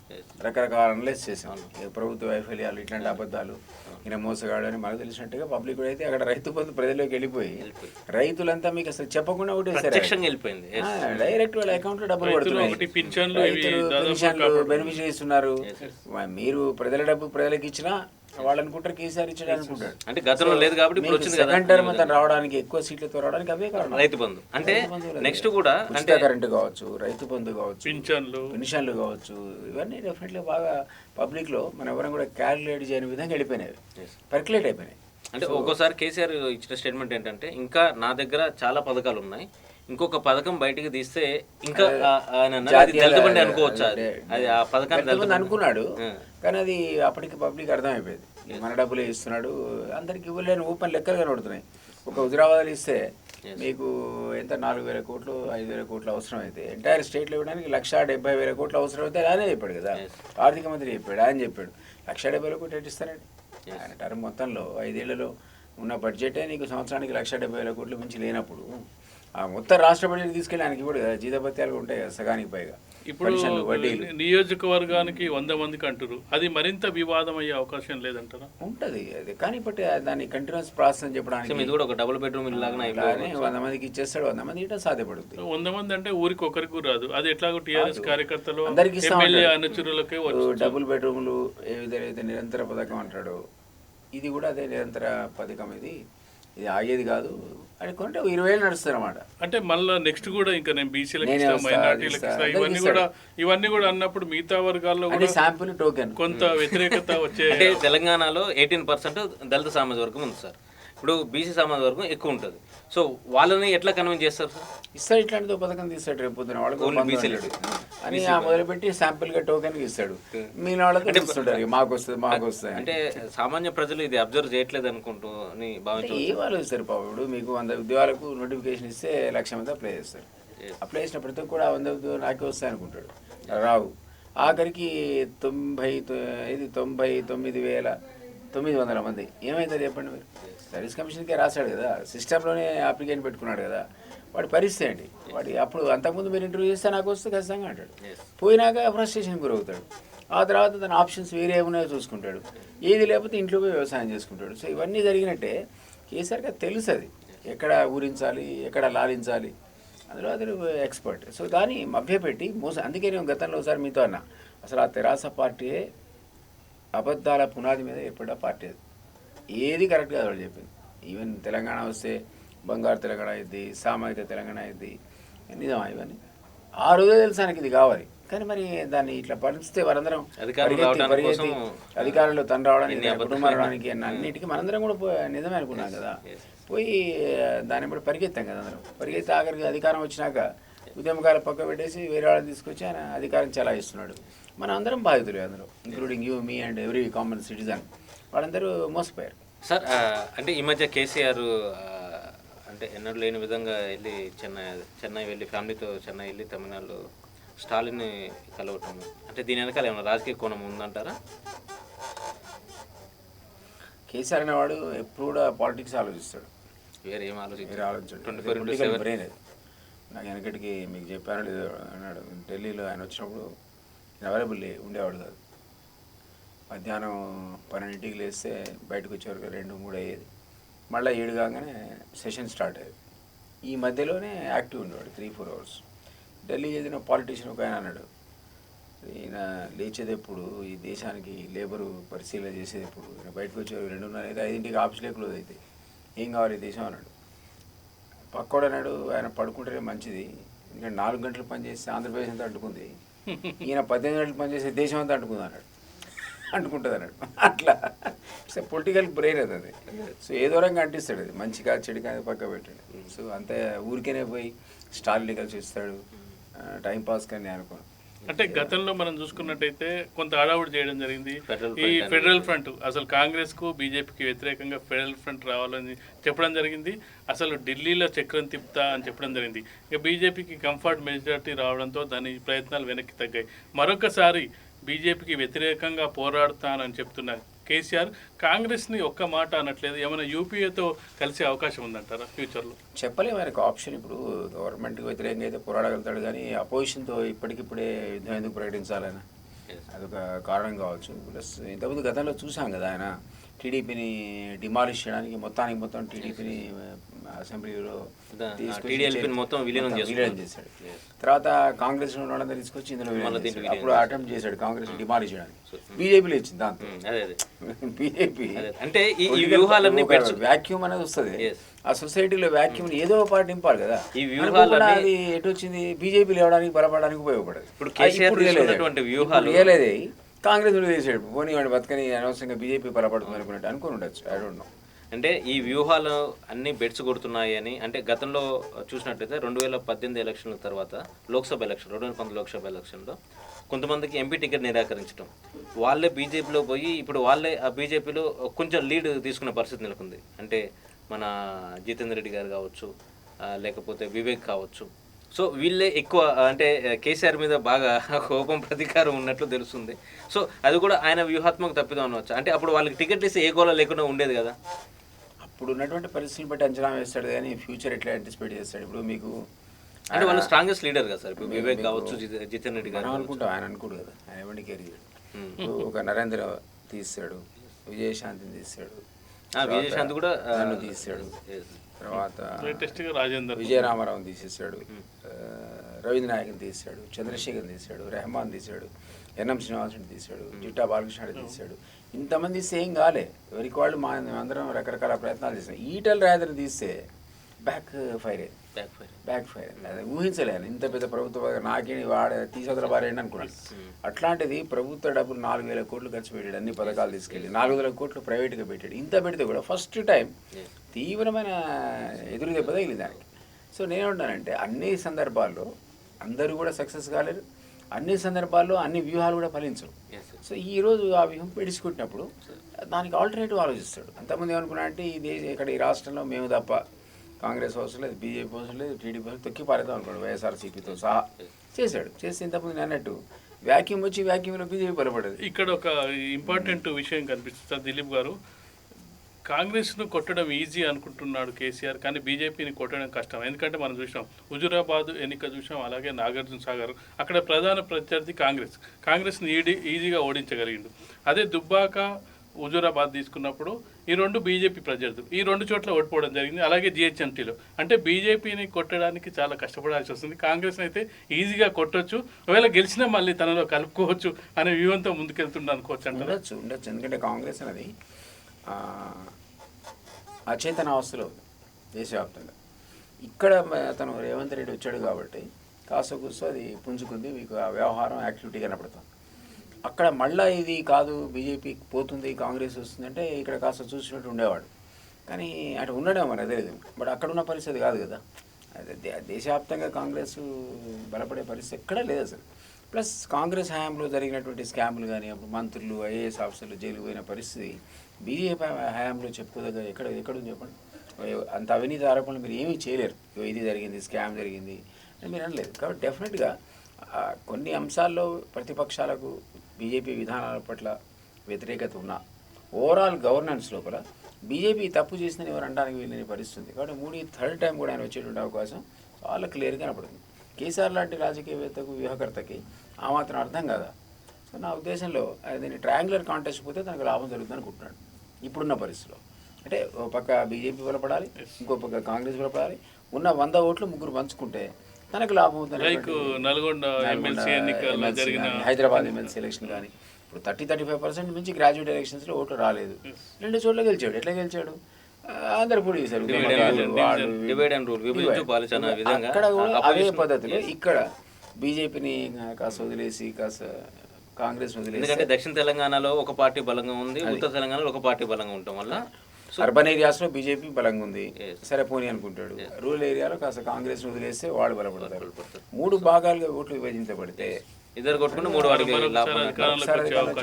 రకరకాల అనలైజ్ చేసాం, ప్రభుత్వ వైఫల్యాలు, ఇట్లాంటి అబద్ధాలు, ఈయన మోసగాడు అని మనకు తెలిసినట్టుగా పబ్లిక్ కూడా అయితే అక్కడ రైతు బంధు ప్రజల్లోకి వెళ్ళిపోయి రైతులంతా మీకు అసలు చెప్పకుండా ఒకటి వెళ్ళిపోయింది, డైరెక్ట్ వాళ్ళ అకౌంట్లో డబ్బులు పడుతున్నాయి, పెన్షన్లు బెనిఫిషరీస్ ఉన్నారు. మీరు ప్రజల డబ్బు ప్రజలకు ఇచ్చినా వాళ్ళు అనుకుంటారు కేసీఆర్ ఇచ్చాడు అనుకుంటారు. అంటే గతంలో లేదు కాబట్టి సెకండ్ టర్మ్ అతను రావడానికి ఎక్కువ సీట్లతో రావడానికి అవే కారణం. రైతు బంధు అంటే నెక్స్ట్ కూడా అంటే కరెంట్ కావచ్చు, రైతు బంధు కావచ్చు, పెన్షన్లు కావచ్చు, ఇవన్నీ డెఫినెట్లీ బాగా పబ్లిక్ లో మనం ఎవరైనా కూడా క్యాలిక్యులేట్ చేయని విధంగా వెళ్ళిపోయినాయి, పర్క్యులేట్ అయిపోయినాయి. అంటే ఒక్కోసారి కేసీఆర్ ఇచ్చిన స్టేట్మెంట్ ఏంటంటే ఇంకా నా దగ్గర చాలా పథకాలు ఉన్నాయి, ఇంకొక పథకం బయటికి తీస్తే ఇంకా దళిత బండి అనుకోవచ్చు, అది ఆ పథకాన్ని అనుకున్నాడు. కానీ అది అప్పటికి పబ్లిక్ అర్థమైపోయింది, మన డబ్బులే ఇస్తున్నాడు, అందరికి ఇవ్వలేని ఓపెన్ లెక్కలు కనబడుతున్నాయి. ఒక హుజరాబాద్లో ఇస్తే మీకు ఎంత 4,000 కోట్లు 5,000 కోట్లు అవసరం అయితే ఎంటైర్ స్టేట్లో ఇవ్వడానికి 1,70,000 కోట్లు అవసరం అయితే ఆయనే చెప్పాడు కదా, ఆర్థిక మంత్రి చెప్పాడు. ఆయన చెప్పాడు 1,70,000 కోట్లు ఎట్టిస్తానండి. ఆయన టర్మ్ మొత్తంలో 5 ఏళ్లలో ఉన్న బడ్జెటే నీకు సంవత్సరానికి 1,70,000 కోట్లు మించి లేనప్పుడు ఆ మొత్తం రాష్ట్ర బడ్జెట్ తీసుకెళ్ళి ఆయనకి ఇప్పుడు జీతభత్యాలు ఉంటాయి కదా సగానికి పైగా. ఇప్పుడు పెన్షన్లు, వడ్డీలు నియోజకవర్గానికి 100 మందికి అంటారు, అది మరింత వివాదం అయ్యే అవకాశం లేదంటారా? ఉంటుంది అది, కానీ బట్ దాన్ని కంటిన్యూస్ ప్రాసెస్ అని చెప్పడానికి ఇది కూడా ఒక డబుల్ బెడ్రూమ్ ఇల్లు లాగానే అలానే 100 మందికి ఇచ్చేస్తాడు, 100 మంది ఇట్లా సాధ్యపడుతుంది. 100 మంది అంటే ఊరికి ఒకరికి రాదు, అది ఎట్లాగో టీఆర్ఎస్ కార్యకర్తలు అందరికి ఇస్తా ఎమ్మెల్యే ఉంటాడు. అనుచరులకే డబుల్ బెడ్రూమ్లు ఏదైతే నిరంతర పథకం అంటాడో ఇది కూడా అదే నిరంతర పథకం. ఇది ఆగేది కాదు అని కొంటే 20 ఏళ్ళు నడుస్తుంది అనమాట. అంటే మళ్ళీ నెక్స్ట్ కూడా ఇంకా నేను బీసీలకు నేనే ఇస్తా, వస్తా, మైనార్టీలకు అది ఇస్తా, ఇస్తా, ఇవన్నీ కూడా అన్నప్పుడు మిగతా వర్గాల్లో అంటే కూడా శాంపుల్ టోకెన్ కొంత వ్యతిరేకత వచ్చే అంటే తెలంగాణలో 18% దళిత సామాజిక వర్గం ఉంది సార్. ఇప్పుడు బీసీ సామాజిక వర్గం ఎక్కువ ఉంటుంది. సో వాళ్ళని ఎట్లా కన్విన్స్ చేస్తారు సార్? ఇస్తాడు, ఇట్లాంటిదో పథకం తీస్తాడు రేపు పొద్దున వాళ్ళకి ఓన్లీ బీసీలు అని మొదలుపెట్టి శాంపుల్గా టోకెన్కి ఇస్తాడు. మిగిలిన వాళ్ళతో ఇస్తుంటారు మాకు వస్తుంది మాకు వస్తుంది అంటే సామాన్య ప్రజలు ఇది అబ్జర్వ్ చేయట్లేదు అనుకుంటూ అని భావించవచ్చు. ఏ వాళ్ళు ఇస్తారు పాపం. ఇప్పుడు మీకు 100 ఉద్యోగాలకు నోటిఫికేషన్ ఇస్తే 1,00,000 మంది అప్లై చేస్తారు. అప్లై చేసిన ప్రతి ఒక్కరు కూడా 100 ఉద్యోగాలు నాకే వస్తాయి అనుకుంటాడు, రావు. ఆఖరికి 99,900 మంది ఏమవుతుంది చెప్పండి మీరు? సర్వీస్ కమిషన్కే రాశాడు కదా, సిస్టంలోనే అప్లికేషన్ పెట్టుకున్నాడు కదా, వాడి పరిస్థితి ఏంటి? వాడి అప్పుడు అంతకుముందు మీరు ఇంటర్వ్యూ చేస్తే నాకు వస్తే ఖచ్చితంగా అంటాడు, పోయినాక ఫ్రస్ట్రేషన్ గురవుతాడు. ఆ తర్వాత తన ఆప్షన్స్ వేరే ఏమున్నాయో చూసుకుంటాడు, ఏది లేకపోతే ఇంట్లో పోయి వ్యవసాయం చేసుకుంటాడు. సో ఇవన్నీ జరిగినట్టే కేసీఆర్గా తెలుసు అది ఎక్కడ ఊరించాలి ఎక్కడ లాలించాలి, అందులో అతను ఎక్స్పర్ట్. సో దాన్ని మభ్యపెట్టి మోసం. అందుకే నేను గతంలో ఒకసారి మీతో అన్నా, అసలు ఆ తెరాస పార్టీయే అబద్ధాల పునాది మీద ఏర్పడ్డ పార్టీ. అది ఏది కరెక్ట్ కాదు వాళ్ళు చెప్పింది. ఈవెన్ తెలంగాణ వస్తే బంగారు తెలంగాణ అయింది, సామాజిక తెలంగాణ అయింది, నిజమా ఇవన్నీ? ఆ రోజే తెలుసు ఆయనకి ఇది కావాలి. కానీ మరి దాన్ని ఇట్లా పరిస్తే వారందరం పరిగెత్తి అధికారంలో తను రావడానికి కుటుంబం రావడానికి అన్నిటికీ మనందరం కూడా నిజమే అనుకున్నాం కదా, పోయి దాన్ని బట్టి పరిగెత్తాం కదా అందరం. పరిగెత్తి ఆఖరికి అధికారం వచ్చినాక ఉద్యమకాల పక్క పెట్టేసి వేరే వాళ్ళని తీసుకొచ్చి ఆయన అధికారం చలాయిస్తున్నాడు. మనం అందరం బాధితులే, అందరూ including you, me and every common citizen. వాళ్ళందరూ మోసపోయారు సార్. అంటే ఈ మధ్య కేసీఆర్ అంటే ఎన్నడూ లేని విధంగా వెళ్ళి చెన్నై వెళ్ళి ఫ్యామిలీతో చెన్నై వెళ్ళి తమిళనాడులో స్టాలిన్ని కలవటం, అంటే దీని వెనకాల ఏమైనా రాజకీయ కోణం ఉందంటారా? కేసీఆర్ అనేవాడు ఎప్పుడు కూడా పాలిటిక్స్ ఆలోచిస్తాడు, వేరే ఏం ఆలోచించారు? వేరే ఆలోచించాడు. 24/7 బ్రెయిన్ అది. నాకు వెనకటికి మీకు చెప్పాను లేదో అన్నాడు, ఢిల్లీలో ఆయన వచ్చినప్పుడు అవైలబుల్ ఉండేవాడు కాదు. మధ్యాహ్నం 12ంటికి లేస్తే బయటకు వచ్చేవరకు 2-3 అయ్యేది. మళ్ళీ 7 కాగానే సెషన్ స్టార్ట్ అయ్యేది. ఈ మధ్యలోనే యాక్టివ్ ఉండేవాడు 3-4 అవర్స్. ఢిల్లీ చేసిన పాలిటీషియన్ ఒక ఆయన అన్నాడు, ఈయన లేచేది ఎప్పుడు, ఈ దేశానికి లేబరు పరిశీలన చేసేది ఎప్పుడు, ఈయన బయటకు వచ్చేవారు 2:30 అయితే 5ంటికి ఆఫీస్లో క్లోజ్ అయితే ఏం కావాలి ఈ దేశం అన్నాడు. పక్కోడు అన్నాడు, ఆయన పడుకుంటేనే మంచిది, ఎందుకంటే 4 గంటలు పనిచేస్తే ఆంధ్రప్రదేశ్ అంతా అంటుకుంది, ఈయన 18 గంటలు పనిచేస్తే దేశం అంతా అంటుకుంది అన్నాడు, అంటుకుంటుంది అన్నాడు. అట్లా ఇట్స్ పొలిటికల్ బ్రెయిన్ అది. సో ఏదో రంగా అంటిస్తాడు, అది మంచి కాదు చెడు కాదు పక్క పెట్టాడు. సో అంతే ఊరికేనే పోయి స్టార్ని కలిసి ఇస్తాడు, టైంపాస్ కానీ అనుకోను. అంటే గతంలో మనం చూసుకున్నట్టయితే కొంత హడావుడి చేయడం జరిగింది. ఈ ఫెడరల్ ఫ్రంట్ అసలు కాంగ్రెస్కు బీజేపీకి వ్యతిరేకంగా ఫెడరల్ ఫ్రంట్ రావాలని చెప్పడం జరిగింది. అసలు ఢిల్లీలో చక్రం తిప్పుతా అని చెప్పడం జరిగింది. ఇక బీజేపీకి కంఫర్ట్ మెజారిటీ రావడంతో దాని ప్రయత్నాలు వెనక్కి తగ్గాయి. మరొకసారి బీజేపీకి వ్యతిరేకంగా పోరాడుతానని చెప్తున్న కేసీఆర్ కాంగ్రెస్ని ఒక్క మాట అనట్లేదు. ఏమైనా యూపీఏతో కలిసే అవకాశం ఉందంటారా ఫ్యూచర్లో? చెప్పలేము, ఆయనకు ఆప్షన్. ఇప్పుడు గవర్నమెంట్కి వ్యతిరేకంగా అయితే పోరాడగలుగుతాడు, కానీ అపోజిషన్తో ఇప్పటికిప్పుడే యుద్ధం ఎందుకు ప్రకటించాలని అదొక కారణం కావచ్చు. ప్లస్ ఇంతకుముందు గతంలో చూసాం కదా, ఆయన టీడీపీని డిమాలిష్ చేయడానికి మొత్తం టీడీపీని అసెంబ్లీలో విలీనం చేశాడు. తర్వాత కాంగ్రెస్ వాళ్ళందరూ తీసుకొచ్చి ఇందులో అప్పుడు అటెంప్ట్ చేశాడు కాంగ్రెస్ డిమాలిష్ చేయడానికి. బీజేపీలో ఇచ్చింది దాంతో. బీజేపీ అంటే ఈ వ్యూహాలన్నీ వ్యాక్యూమ్ అనేది వస్తుంది ఆ సొసైటీలో, వ్యాక్యూమ్ ఏదో పాటు నింపాలి కదా. ఈ వ్యూహాలు అది ఎటు వచ్చింది, బీజేపీ లేవడానికి బలపడడానికి ఉపయోగపడదు. ఇప్పుడు ఇవ్వలేదే కాంగ్రెస్ చేసాడు, పోనీ వాడు బతకని అనవసరంగా బీజేపీ బలపడుతుంది అనుకున్నట్టు అనుకుని ఉండొచ్చు. I don't know. అంటే ఈ వ్యూహాలు అన్నీ బెడ్స్ కొడుతున్నాయి అని, అంటే గతంలో చూసినట్టయితే 2018 ఎలక్షన్ల తర్వాత లోక్సభ ఎలక్షన్ 2019 లోక్సభ ఎలక్షన్లో కొంతమందికి ఎంపీ టికెట్ నిరాకరించడం, వాళ్ళే బీజేపీలో పోయి ఇప్పుడు వాళ్ళే ఆ బీజేపీలో కొంచెం లీడ్ తీసుకునే పరిస్థితి నెలకొంది. అంటే మన జితేందర్ రెడ్డి గారు కావచ్చు, లేకపోతే వివేక్ కావచ్చు. సో వీళ్ళే ఎక్కువ, అంటే కేసీఆర్ మీద బాగా కోపం ప్రతీకారం ఉన్నట్లు తెలుస్తుంది. సో అది కూడా ఆయన వ్యూహాత్మక తప్పిదం అనవచ్చు. అంటే అప్పుడు వాళ్ళకి టికెట్లు ఇస్తే ఏ గోళ లేకుండా ఉండేది కదా. ఇప్పుడు ఉన్నటువంటి పరిస్థితిని బట్టి అంచనా వేస్తాడు కానీ ఫ్యూచర్ ఎట్లా యాంటిసిపేట్ చేస్తాడు. ఇప్పుడు మీకు అంటే వాళ్ళు స్ట్రాంగెస్ట్ లీడర్ కదా సార్, ఇప్పుడు వివేక్ కావచ్చు, జితేన్ రెడ్డి గారు మనం అనుకుంటాం, ఆయన అనుకోడు కదా, ఆయన ఎవరిని కేర్ చేయడు. ఇప్పుడు ఒక నరేంద్ర తీస్తాడు, విజయశాంతిని తీస్తాడు, విజయశాంతి కూడా నన్ను తీస్తాడు, తర్వాత విజయరామారావుని తీసేసాడు, రవీంద్ర నాయక్ని తీసాడు, చంద్రశేఖర్ని తీసాడు, రెహమాన్ తీసాడు, ఎన్ఎం శ్రీనివాసుని తీసాడు, జిట్టా బాలకృష్ణ తీసాడు. ఇంతమంది తీస్తే ఏం కాలే, ఎవరికి వాళ్ళు అందరం రకరకాల ప్రయత్నాలు చేస్తాం. ఈటల రాజేంద్రని తీస్తే బ్యాక్ ఫైర్ అది ఊహించలేను. ఇంత పెద్ద ప్రభుత్వ నాకే వాడ తీసొదల బారేయండి అనుకున్నాను. అట్లాంటిది ప్రభుత్వ డబ్బులు 4,000 కోట్లు ఖర్చు పెట్టాడు, అన్ని పథకాలు తీసుకెళ్ళి 400 కోట్లు ప్రైవేట్గా పెట్టాడు. ఇంత పెడితే కూడా ఫస్ట్ టైం తీవ్రమైన ఎదురు దెబ్బ తగిలింది దానికి. సో నేనేమంటానంటే అన్ని సందర్భాల్లో అందరూ కూడా సక్సెస్ కాలేరు, అన్ని సందర్భాల్లో అన్ని వ్యూహాలు కూడా ఫలించవు. సో ఈరోజు ఆ వ్యూహం పెడుచుకుంటున్నప్పుడు దానికి ఆల్టర్నేటివ్ ఆలోచిస్తాడు. అంతమంది ఏమనుకున్నా అంటే ఇక్కడ ఈ రాష్ట్రంలో మేము తప్ప కాంగ్రెస్ అవసరం లేదు, బీజేపీ అవసరం లేదు, టీడీపీ అవసరం, తొక్కి పారేద్దాం అనుకోండి, వైఎస్ఆర్సీపీతో సహా చేశాడు. చేస్తే ఇంతకుముందు నేను అన్నట్టు వ్యాక్యూమ్ వచ్చి వ్యాక్యూమ్లో బీజేపీ బలపడదు. ఇక్కడ ఒక ఇంపార్టెంట్ విషయం కనిపిస్తుంది దిలీప్ గారు. కాంగ్రెస్ను కొట్టడం ఈజీ అనుకుంటున్నాడు కేసీఆర్, కానీ బీజేపీని కొట్టడం కష్టం. ఎందుకంటే మనం చూసాం హుజూరాబాద్ ఎన్నిక చూసాం, అలాగే నాగార్జున సాగర్, అక్కడ ప్రధాన ప్రత్యర్థి కాంగ్రెస్ని ఈజీగా ఓడించగలిగిండు. అదే దుబ్బాక హుజూరాబాద్ తీసుకున్నప్పుడు ఈ రెండు బీజేపీ ప్రత్యర్థులు, ఈ 2 చోట్ల ఓడిపోవడం జరిగింది. అలాగే జిహెచ్ఎంటీలో అంటే బీజేపీని కొట్టడానికి చాలా కష్టపడాల్సి వస్తుంది. కాంగ్రెస్ అయితే ఈజీగా కొట్టొచ్చు, ఒకవేళ గెలిచినా మళ్ళీ తనలో కలుపుకోవచ్చు అనే వ్యూహంతో ముందుకెళ్తుండ అనుకోవచ్చు అంటే ఉండొచ్చు. ఎందుకంటే కాంగ్రెస్ అనేది అచేతన అవస్థలో దేశవ్యాప్తంగా. ఇక్కడ అతను రేవంత్ రెడ్డి వచ్చాడు కాబట్టి కాస్త కూర్చో అది పుంజుకుంది, మీకు ఆ వ్యవహారం యాక్టివిటీ కనపడుతుంది. అక్కడ మళ్ళీ ఇది కాదు బీజేపీ పోతుంది కాంగ్రెస్ వస్తుందంటే ఇక్కడ కాస్త చూసినట్టు ఉండేవాడు. కానీ అటు ఉండడం మరి అదే లేదు. బట్ అక్కడ ఉన్న పరిస్థితి కాదు కదా, అదే దేశవ్యాప్తంగా కాంగ్రెస్ బలపడే పరిస్థితి ఎక్కడా లేదు అసలు. ప్లస్ కాంగ్రెస్ హయాంలో జరిగినటువంటి స్కాములు కానీ, అప్పుడు మంత్రులు ఐఏఎస్ ఆఫీసర్లు జైలు పోయిన పరిస్థితి బీజేపీ హయాంలో చెప్పుకోదగ్గ ఎక్కడుంది చెప్పండి. అంత అవినీతి ఆరోపణలు మీరు ఏమీ చేయలేరు. ఇది జరిగింది, స్కామ్ జరిగింది అని మీరు అనలేదు. కాబట్టి డెఫినెట్గా కొన్ని అంశాల్లో ప్రతిపక్షాలకు బీజేపీ విధానాల పట్ల వ్యతిరేకత ఉన్నా ఓవరాల్ గవర్నెన్స్ లోపల బీజేపీ తప్పు చేసిందని ఎవరు అనడానికి వీళ్ళని పరిస్థితుంది. కాబట్టి మోడీ 3rd టైం కూడా ఆయన వచ్చేటువంటి అవకాశం చాలా క్లియర్గా కనపడుతుంది. కేసీఆర్ లాంటి రాజకీయవేత్తకు వ్యూహకర్తకి ఆ మాత్రం అర్థం కదా. సో నా ఉద్దేశంలో దీన్ని ట్రయాంగులర్ కాంటెస్ట్ పోతే తనకు లాభం జరుగుతుంది అనుకుంటున్నాడు ఇప్పుడున్న పరిస్థితిలో. అంటే ఒక పక్క బీజేపీ బలపడాలి, ఇంకో పక్క కాంగ్రెస్ బలపడాలి. ఉన్న 100 ఓట్లు ముగ్గురు పంచుకుంటే తనకు లాభం అవుతుంది. హైదరాబాద్ ఎమ్మెల్సీ ఎలక్షన్ కానీ ఇప్పుడు 30-35% మించి గ్రాడ్యుయేట్ ఎలక్షన్స్లో ఓట్లు రాలేదు. 2 చోట్ల గెలిచాడు. ఎట్లా గెలిచాడు? అందరు పొడి చేశారు. అక్కడ కూడా అదే పద్ధతిలో ఇక్కడ బీజేపీని కాస్త వదిలేసి కాస్త కాంగ్రెస్ వదిలేసి, ఎందుకంటే దక్షిణ తెలంగాణలో ఒక పార్టీ బలంగా ఉంది, ఉత్తర తెలంగాణలో ఒక పార్టీ బలంగా ఉండటం వల్ల అర్బన్ ఏరియాస్లో బీజేపీ బలంగా ఉంది, సరే పోనీ అనుకుంటాడు. రూరల్ ఏరియాలో కాస్త కాంగ్రెస్ వదిలేస్తే వాళ్ళు బలపడతారు. 3 భాగాలుగా ఓట్లు విభజించబడితే ఇద్దరు కొట్టుకుంటే 3 వాడికి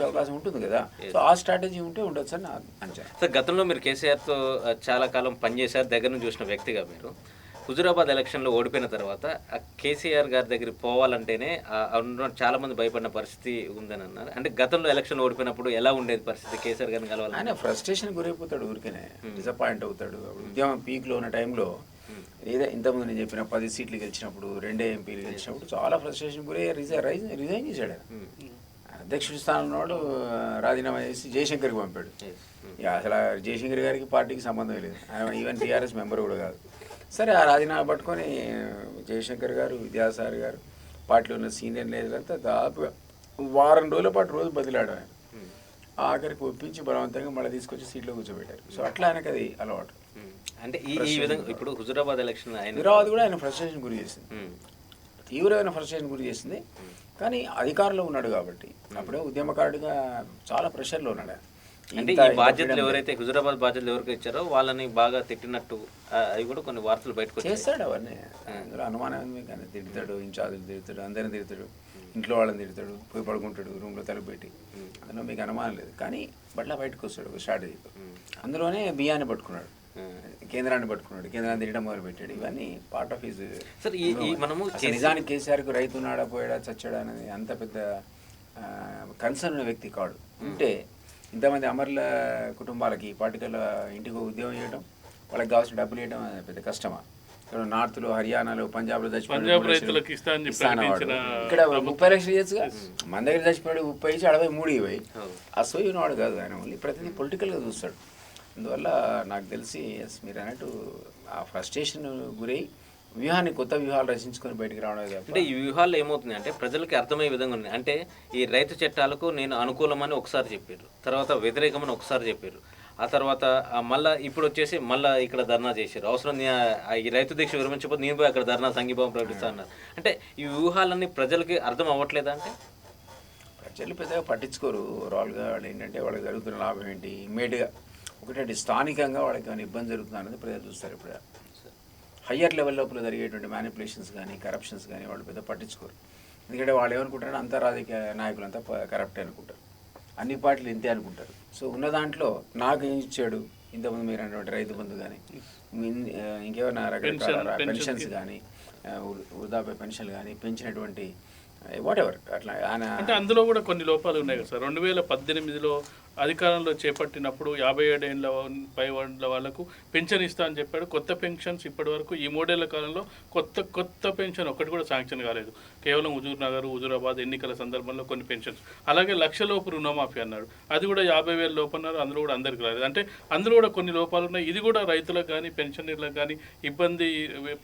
అవకాశం ఉంటుంది కదా. సో ఆ స్ట్రాటజీ ఉంటే ఉండొచ్చు అని అంచనా. సార్ గతంలో మీరు కేసీఆర్తో చాలా కాలం పనిచేశారు, దగ్గర నుంచి చూసిన వ్యక్తిగా మీరు హుజూరాబాద్ ఎలక్షన్లో ఓడిపోయిన తర్వాత కేసీఆర్ గారి దగ్గరికి పోవాలంటేనే చాలా మంది భయపడిన పరిస్థితి ఉందని అన్నారు. అంటే గతంలో ఎలక్షన్ ఓడిపోయినప్పుడు ఎలా ఉండేది పరిస్థితి? కేసీఆర్ గారిని కలవాలి, ఆయన ఫ్రస్ట్రేషన్ గురైపోతాడు, ఊరికనే డిసప్పాయింట్ అవుతాడు. ఉద్యమం పీక్లో ఉన్న టైంలో ఏదో ఇంతకుముందు నేను చెప్పిన 10 సీట్లు గెలిచినప్పుడు, 2 ఎంపీలు గెలిచినప్పుడు చాలా ఫ్రస్ట్రేషన్ గురై రిజైన్ చేశాడు. అధ్యక్షుడి స్థానంలో వాడు రాజీనామా చేసి జయశంకర్కి పంపాడు. అసలు జయశంకర్ గారికి పార్టీకి సంబంధం లేదు, ఆయన ఈవెన్ టీఆర్ఎస్ మెంబర్ కూడా కాదు. సరే ఆ రాజీనామా పట్టుకొని జయశంకర్ గారు, విద్యాసాగర్ గారు, పార్టీలో ఉన్న సీనియర్ లీడర్లంతా దాదాపుగా 1 వారం రోజుల పాటు రోజు బదిలాడు. ఆయన ఆఖరికి ఒప్పించి బలవంతంగా మళ్ళీ తీసుకొచ్చి సీట్లో కూర్చోబెట్టారు. సో అట్లా ఆయనకు అది అలవాటు. అంటే ఈ విధంగా ఇప్పుడు హుజూరాబాద్ ఎలక్షన్ హైదరాబాద్ కూడా ఆయన ఫ్రస్ట్రేషన్ గురి చేసింది, తీవ్రమైన ఫ్రస్ట్రేషన్ గురి చేసింది. కానీ అధికారంలో ఉన్నాడు కాబట్టి అప్పుడే ఉద్యమకారుడిగా చాలా ప్రెషర్లో ఉన్నాడు. అంటే ఈ బాధ్యతలు ఎవరైతే హుజూరాబాద్ బాధ్యతలు ఎవరికి ఇచ్చారో వాళ్ళని బాగా తిట్టినట్టు అవి కూడా కొన్ని వార్తలు బయటకు చేస్తాడు. అవన్నీ అందులో అనుమానం ఉంది. కానీ తిడతాడు, ఇన్ఛార్జీలు తిడతాడు, అందరిని తిడతాడు, ఇంట్లో వాళ్ళని తిడతాడు, పోయి పడుకుంటాడు రూమ్లో తలుపు పెట్టి. అందులో మీకు అనుమానం లేదు. కానీ బట్లా బయటకు వస్తాడు ఒక స్ట్రాటజీతో. అందులోనే బియ్యాన్ని పట్టుకున్నాడు, కేంద్రాన్ని పట్టుకున్నాడు, కేంద్రాన్ని తినడం మొదలు పెట్టాడు. ఇవన్నీ పార్ట్ ఆఫ్ హిజ్. మనము నిజానికి కేసీఆర్కు రైతు ఉన్నాడా పోయాడా చచ్చాడా అనేది అంత పెద్ద కన్సర్న్ ఉన్న వ్యక్తి కాడు. ఉంటే ఇంతమంది అమరుల కుటుంబాలకి పార్టికల్ ఇంటికి ఉద్యోగం చేయడం, వాళ్ళకి కావాల్సిన డబ్బులు ఇవ్వడం పెద్ద కష్టమా? ఇక్కడ నార్త్లో, హర్యానాలో, పంజాబ్లో పంజాబ్ రైతులకు ఇస్తా అని చెప్పి ప్రకటించిన ఇక్కడ 30 లక్షలు ఇవ్వచ్చుగా. మన దగ్గర చచ్చిపోయాడు 30 ఇచ్చి 63 ఇవ్వాలి. ఆ సోయినవాడు కాదు ఆయన, ఓన్లీ ప్రతిదీ పొలిటికల్గా చూస్తాడు. అందువల్ల నాకు తెలిసి మీరు అన్నట్టు ఆ ఫ్రస్ట్రేషన్ గురై వ్యూహాన్ని, కొత్త వ్యూహాలు రచించుకొని బయటికి రావడం. అంటే ఈ వ్యూహాల్లో ఏమవుతుంది అంటే ప్రజలకి అర్థమయ్యే విధంగా ఉంది. అంటే ఈ రైతు చట్టాలకు నేను అనుకూలమని ఒకసారి చెప్పారు, తర్వాత వ్యతిరేకమని ఒకసారి చెప్పారు, ఆ తర్వాత మళ్ళీ ఇప్పుడు వచ్చేసి మళ్ళీ ఇక్కడ ధర్నా చేశారు. అవసరం ఈ రైతు దీక్ష విరమించకపోతే నేను పోయి అక్కడ ధర్నా సంఘీభావం ప్రకటిస్తా అన్నారు. అంటే ఈ వ్యూహాలన్నీ ప్రజలకి అర్థం అవ్వట్లేదా? అంటే ప్రజలు పెద్దగా పట్టించుకోరు. ఓవరాల్గా ఏంటంటే వాళ్ళకి జరుగుతున్న లాభం ఏంటి, ఇమ్మీడియట్గా ఒకటంటే స్థానికంగా వాళ్ళకి ఏమైనా ఇబ్బంది జరుగుతుంది అనేది ప్రజలు చూస్తారు. ఇప్పుడు హయ్యర్ లెవెల్ లోపల జరిగేటువంటి మ్యానిపులేషన్స్ కానీ, కరప్షన్స్ కానీ వాళ్ళు పెద్ద పట్టించుకోరు. ఎందుకంటే వాళ్ళు ఏమనుకుంటారు, అంతా రాజకీయ నాయకులంతా కరప్టే అనుకుంటారు, అన్ని పార్టీలు ఇంతే అనుకుంటారు. సో ఉన్న దాంట్లో నాకు ఏం ఇచ్చాడు, ఇంతకుముందు మీరు అన్నటువంటి రైతు బంధు కానీ, ఇంకేమైనా రకరకాల పెన్షన్స్ కానీ, వృద్ధాప్య పెన్షన్లు కానీ, పెంచినటువంటి వాట్ ఎవర్ అట్లా ఆయన అంటే అందులో కూడా కొన్ని లోపాలు ఉన్నాయి కదా సార్. 2018లో అధికారంలో చేపట్టినప్పుడు 57 ఏళ్ళ పై వాళ్ళకు పెన్షన్ ఇస్తా అని చెప్పాడు. కొత్త పెన్షన్స్ ఇప్పటి వరకు ఈ 3 ఏళ్ల కాలంలో కొత్త పెన్షన్ ఒకటి కూడా శాంక్షన్ కాలేదు. కేవలం హుజూర్ నగర్, హుజూరాబాద్ ఎన్నికల సందర్భంలో కొన్ని పెన్షన్స్, అలాగే 1,00,000 లోపు రుణమాఫీ అన్నాడు, అది కూడా 50,000 లోపు అన్నారు, అందులో కూడా అందరికి రాలేదు. అంటే అందులో కూడా కొన్ని లోపాలు ఉన్నాయి. ఇది కూడా రైతులకు కానీ పెన్షనర్లకు కానీ ఇబ్బంది,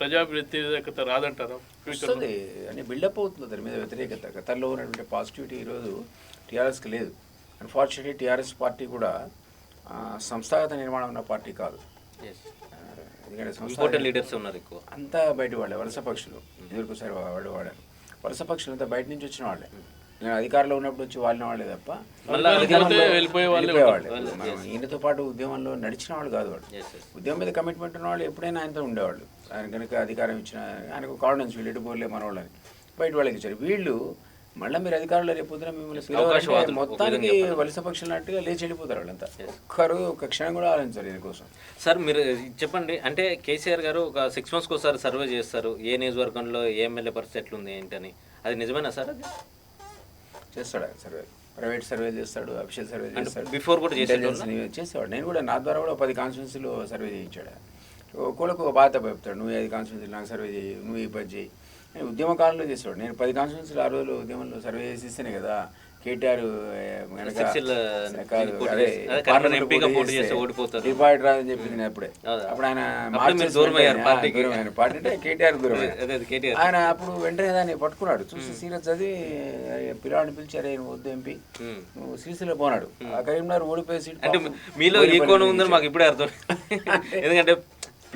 ప్రజా వ్యతిరేకత రాదంటారా? వస్తుంది అని బిల్డప్ అవుతుంది దాని మీద వ్యతిరేకత. గతంలో ఉన్నటువంటి పాజిటివిటీ ఈరోజు టీఆర్ఎస్కి లేదు. అన్ఫార్చునేట్లీ టీఆర్ఎస్ పార్టీ కూడా సంస్థాగత నిర్మాణం ఉన్న పార్టీ కాదు. ఎందుకంటే సంస్థ లీడర్స్ ఉన్నారు ఎక్కువ, అంతా బయట వాళ్ళే, వలస పక్షులు. ఎదురుకోసారి వాళ్ళు వాడారు వలస పక్షులు, అంతా బయట నుంచి వచ్చిన వాళ్ళే. నేను అధికారంలో ఉన్నప్పుడు వచ్చి వాళ్ళని వాళ్ళే తప్ప వెళ్ళిపోయేవాళ్ళే. ఈయనతో పాటు ఉద్యమంలో నడిచిన వాళ్ళు కాదు వాళ్ళు. ఉద్యమం మీద కమిట్మెంట్ ఉన్న వాళ్ళు ఎప్పుడైనా ఆయనతో ఉండేవాళ్ళు. ఆయన కనుక అధికారం ఇచ్చిన ఆయనకు కాన్ఫిడెన్స్, వీళ్ళు ఎటుపోలే మన వాళ్ళని బయట వాళ్ళకి ఇచ్చారు. వీళ్ళు మళ్ళీ మీరు అధికారులు రేపొద్దున మిమ్మల్ని పిలవాలంటే మొత్తానికి వలస పక్షులు లాంటిగా లేచి వెళ్ళిపోతారు వాళ్ళంతా. ఒక్కరు ఒక క్షణం కూడా ఆలోచించారు దీనికోసం. సార్ మీరు చెప్పండి, అంటే కేసీఆర్ గారు ఒక 6 monthsకి ఒకసారి సర్వే చేస్తారు, ఏ నియోజకవర్గంలో ఏ ఎమ్మెల్యే పరిస్థితి ఎట్లుంది ఏంటని. అది నిజమేనా సార్? అది చేస్తాడు ఆయన సర్వే, ప్రైవేట్ సర్వే చేస్తాడు, అఫీషియల్ సర్వే చేస్తాడు. బిఫోర్ కూడా చేసేవాడు. నేను కూడా నా ద్వారా కూడా 10 కాన్స్టిట్యున్సీలో సర్వే చేయించాడు. ఒక్కొక్కరికి ఒక బాధ్యత చెప్తాడు, నువ్వు 5 కాన్స్టిట్యున్సీలు నాకు సర్వే చేయి, నువ్వు ఈ పది చేయి. నేను ఉద్యమ కాలంలో చేసేవాడు. నేను 10 కాన్స్టిట్యున్సీలు ఆ రోజులు ఉద్యమంలో సర్వే చేసి ఇస్తేనే కదా కేటీఆర్ డిపాయిట్ రాదని చెప్పింది నేను అప్పుడే. అప్పుడు ఆయన పార్టీ అంటే కేటీఆర్ దూరం. ఆయన అప్పుడు వెంటనే దాన్ని పట్టుకున్నాడు, చూసి సీరియస్ చదివి పిల్లవాడిని పిలిచారు, నువ్వు వద్దు ఎంపీ, నువ్వు సిరిసిలో పోనాడు. ఆ కరీంనగర్ ఓడిపోయే సీట్ అంటే మీలో ఈ కోణం ఉందని మాకు ఇప్పుడే అర్థం. ఎందుకంటే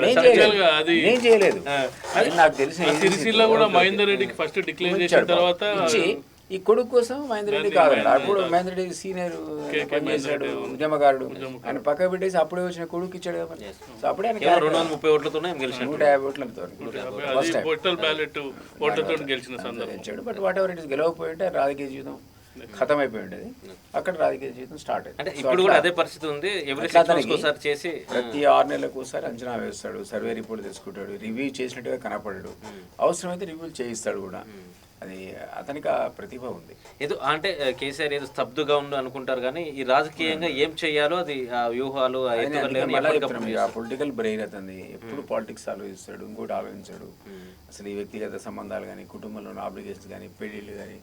నేను చేయలేదు, నాకు తెలిసి సిరిసిల్ల కూడా మహేందర్ రెడ్డికి ఫస్ట్ డిక్లేర్ చేసిన తర్వాత ఈ కొడుకు కోసం మహేందర్ రెడ్డి కాదండి. అప్పుడు మహేందర్ రెడ్డి సీనియర్ పనిచేశాడు, ఉద్యమకారుడు. ఆయన పక్క పెట్టేసి అప్పుడే వచ్చిన కొడుకు ఇచ్చాడు కదా. సో అప్పుడే 230 ఓట్లతో 150 ఓట్లతో గెలిచాడు. But whatever it is, గెలవకపోయి ఉంటే రాజకీయ జీవితం ఖతం అయిపోయి ఉండేది. అక్కడ రాజకీయ జీవితం స్టార్ట్ అయింది. అంటే ఇప్పుడు కూడా అదే పరిస్థితి ఉంది. చేసి ప్రతి 6 నెలలకు ఒకసారి అంచనా వేస్తాడు, సర్వే రిపోర్ట్ తెచ్చుకుంటాడు, రివ్యూ చేసినట్టుగా కనపడాడు, అవసరమైతే రివ్యూలు చేయిస్తాడు కూడా. అది అతనికి ఆ ప్రతిభ ఉంది. ఏదో అంటే కేసీఆర్ ఏదో స్తబ్దుగా ఉండు అనుకుంటారు, కానీ ఈ రాజకీయంగా ఏం చెయ్యాలో అది ఆ వ్యూహాలు పొలిటికల్ బ్రెయిన్ అతన్ని. ఎప్పుడు పాలిటిక్స్ ఆలోచిస్తాడు, ఇంకోటి ఆలోచించాడు. అసలు ఈ వ్యక్తిగత సంబంధాలు కానీ, కుటుంబంలో ఆబ్లిగేషన్స్ కానీ, పెళ్ళిళ్ళు కానీ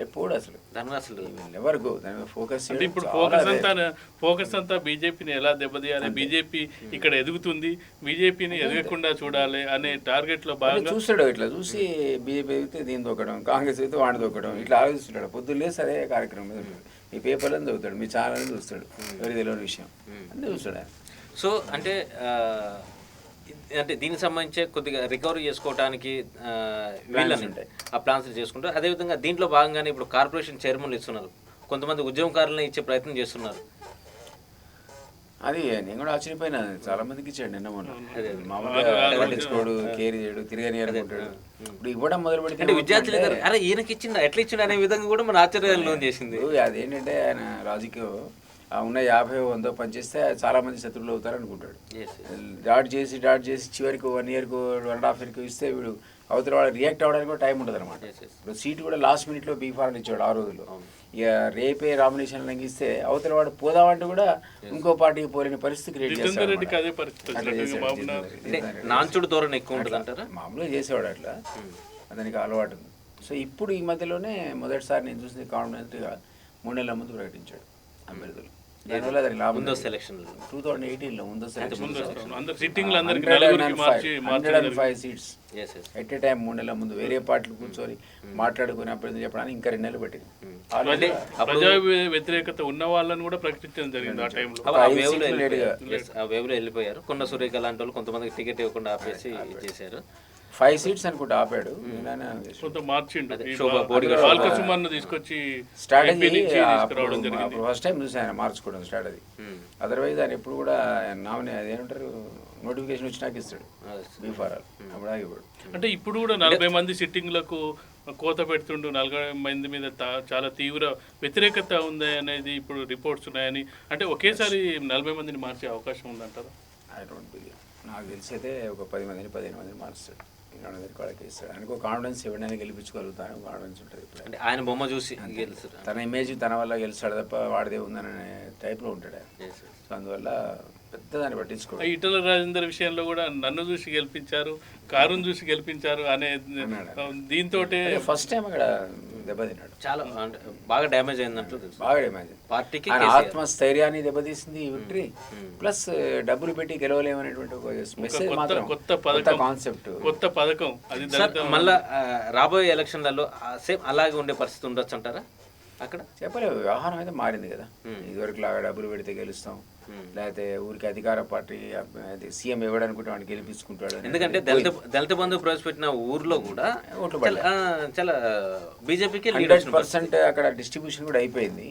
ఎప్పుడు అసలు ఎవరు గో దాని మీద ఫోకస్. ఇప్పుడు ఫోకస్ అంతా బీజేపీని ఎలా దెబ్బతీయాలి, బీజేపీ ఇక్కడ ఎదుగుతుంది, బీజేపీని ఎదగకుండా చూడాలి అనే టార్గెట్ లో బాగా చూస్తాడు. ఇట్లా చూసి బీజేపీ అయితే దీన్ని దొక్కడం, కాంగ్రెస్ అయితే వాడిని దొక్కడం, ఇట్లా ఆలోచిస్తున్నాడు. పొద్దున్నే సరే కార్యక్రమం మీద మీ పేపర్లను చదువుతాడు, మీ ఛానల్ని చూస్తాడు, ఎవరికి తెలియని విషయం అన్నీ చూస్తాడు ఆయన. సో అంటే దీనికి సంబంధించి కొద్దిగా రికవరీ చేసుకోవడానికి వీళ్ళని ఉంటాయి, ఆ ప్లాన్స్ చేసుకుంటారు. అదేవిధంగా దీంట్లో భాగంగానే ఇప్పుడు కార్పొరేషన్ చైర్మన్లు ఇస్తున్నారు, కొంతమంది ఉద్యమకారులను ఇచ్చే ప్రయత్నం చేస్తున్నారు. అది నేను కూడా ఆశ్చర్యపోయినా, చాలా మందికి ఇచ్చాడు నిన్న మొన్న. మామూలుగా పట్టించుకోడు, కేర్ చేయడు, తిరగని అనుకుంటాడు. ఇప్పుడు ఇవ్వడం మొదలు పెడితే అంటే విద్యార్థులు అరే ఈయనకి ఇచ్చిండు, ఎట్లా ఇచ్చిండు అనే విధంగా కూడా మన ఆశ్చర్యాలు చేసింది. అదేంటంటే ఆయన రాజకీయం ఉన్న 50-100 పనిచేస్తే చాలా మంది శత్రువులు అవుతారు అనుకుంటాడు. డాట్ చేసి చివరికి 1 year 1.5 year ఇస్తే వీడు అవతల వాడు రియాక్ట్ అవ్వడానికి కూడా టైం ఉండదు అనమాట. Yes, yes. ఇప్పుడు సీట్ కూడా లాస్ట్ మినిట్లో బీఫారం ఇచ్చాడు ఆ రోజుల్లో. ఇక రేపే నామినేషన్ లంఘిస్తే అవతల వాడు పోదామంటే కూడా ఇంకో పార్టీకి పోలేని పరిస్థితి క్రియేట్ జితేందర్ రెడ్డికి చేస్తాడు. అదే పరిస్థితి అట్లా వచ్చినట్టు చేశాడు మామూలు అంటే నాంచుడు ధోరణి ఎక్కువ ఉంటుంది అంటారా? మామూలుగా చేసేవాడు అట్లా, అతనికి అలవాటు ఉంది. సో ఇప్పుడు ఈ మధ్యలోనే మొదటిసారి నేను చూసింది కాన్ఫిడెంట్గా 3 నెలల ముందు ప్రకటించాడు అభ్యర్థులు. దానివల్ల అతనికి లాభం ముందు సెలక్షన్లో 2018లో ముందు అందరు సిట్టింగ్లు అందరికి నలుగురికి మార్చి 105 seats S S at a time 3 నెలల ముందు వేరే పార్టీలు కూర్చొని మాట్లాడుకుని అభ్యర్థులు చెప్పడానికి ఇంకా 2 నెలలు పట్టింది. ప్రజా వ్యతిరేకత ఉన్న వాళ్ళని కూడా ప్రకటించడం జరిగింది ఆ టైంలో. ఆ వేవ్లో వెళ్ళిపోయారు. Yes, ఆ వేవ్లో వెళ్ళిపోయారు. కొండ సురేఖ లాంటి వాళ్ళు కొంతమందికి టికెట్ ఇవ్వకుండా ఆపేసి చేశారు. 5 సీట్స్ అనుకుంటా ఆపాడు. కొంత మార్చిండు. ఈ శోభా బోడిగా బాల్క సుమన్ను తీసుకొచ్చి స్ట్రాటజీ MP నుంచి తీసుకురావడం జరిగింది. ఫస్ట్ టైం చూసి ఆయన మార్చుకోవడం స్ట్రాటజీ. అదర్వైజ్ ఆయన ఎప్పుడు కూడా నామినే అదేమంటారు నోటిఫికేషన్ వచ్చినాక ఇస్తాడు బీఫారాలు, అప్పుడు ఆగిపోయాడు. అంటే ఇప్పుడు కూడా 40 మంది సిట్టింగ్లకు కోత పెడుతుండు, 40 మంది మీద చాలా తీవ్ర వ్యతిరేకత ఉంది అనేది ఇప్పుడు రిపోర్ట్స్ ఉన్నాయని. అంటే ఒకేసారి 40 మందిని మార్చే అవకాశం ఉందంటారా? I don't believe. నాకు తెలిసి అయితే ఒక 10 మందిని 15 మందిని మార్స్తాడు. 200 వాళ్ళకి ఇస్తాడు. ఆయనకు కాన్ఫిడెన్స్ ఎవరినైనా గెలిపించుకోగలుగుతాను కాన్ఫిడెన్స్ ఉంటుంది. ఇప్పుడు అంటే ఆయన బొమ్మ చూసి గెలుస్తారు. తన ఇమేజ్ తన వల్ల గెలిచాడు తప్ప వాడిదే ఉందనే టైప్లో ఉంటాడు ఆయన. Yes, yes. సో అందువల్ల పెద్దదాన్ని పట్టించుకోడు. ఈటల రాజేందర్ విషయంలో కూడా నన్ను చూసి గెలిపించారు, కారును చూసి గెలిపించారు అనే దీంతో ఫస్ట్ టైం అక్కడ దెబ్బతిన్నాడు. చాలా అంటే బాగా డ్యామేజ్ అయిందంటూ తెలుసు. బాగా డ్యామేజ్. పార్టీకి ఆయన ఆత్మస్థైర్యాన్ని దెబ్బతీసింది ఈ విక్టరీ, ప్లస్ డబ్బులు పెట్టి గెలవలేమనేటువంటి ఒక మెసేజ్ మాత్రం, కొత్త కాన్సెప్ట్, కొత్త పథకం అది. మళ్ళా రాబోయే ఎలక్షన్లలో సేమ్ అలాగే ఉండే పరిస్థితి ఉండొచ్చు అంటారా? అక్కడ చెప్పలేవు. వ్యవహారం అయితే మారింది కదా. ఇదివరకు లాగా డబ్బులు పెడితే గెలుస్తాం, లేకపోతే ఊరికి అధికార పార్టీ సీఎం ఇవ్వడానుకుంటే వాడిని గెలిపించుకుంటాడు. ఎందుకంటే దళిత బంధు ప్రవేశపెట్టిన ఊర్లో కూడా చాలా బీజేపీకి 100% అక్కడ డిస్ట్రిబ్యూషన్ కూడా అయిపోయింది.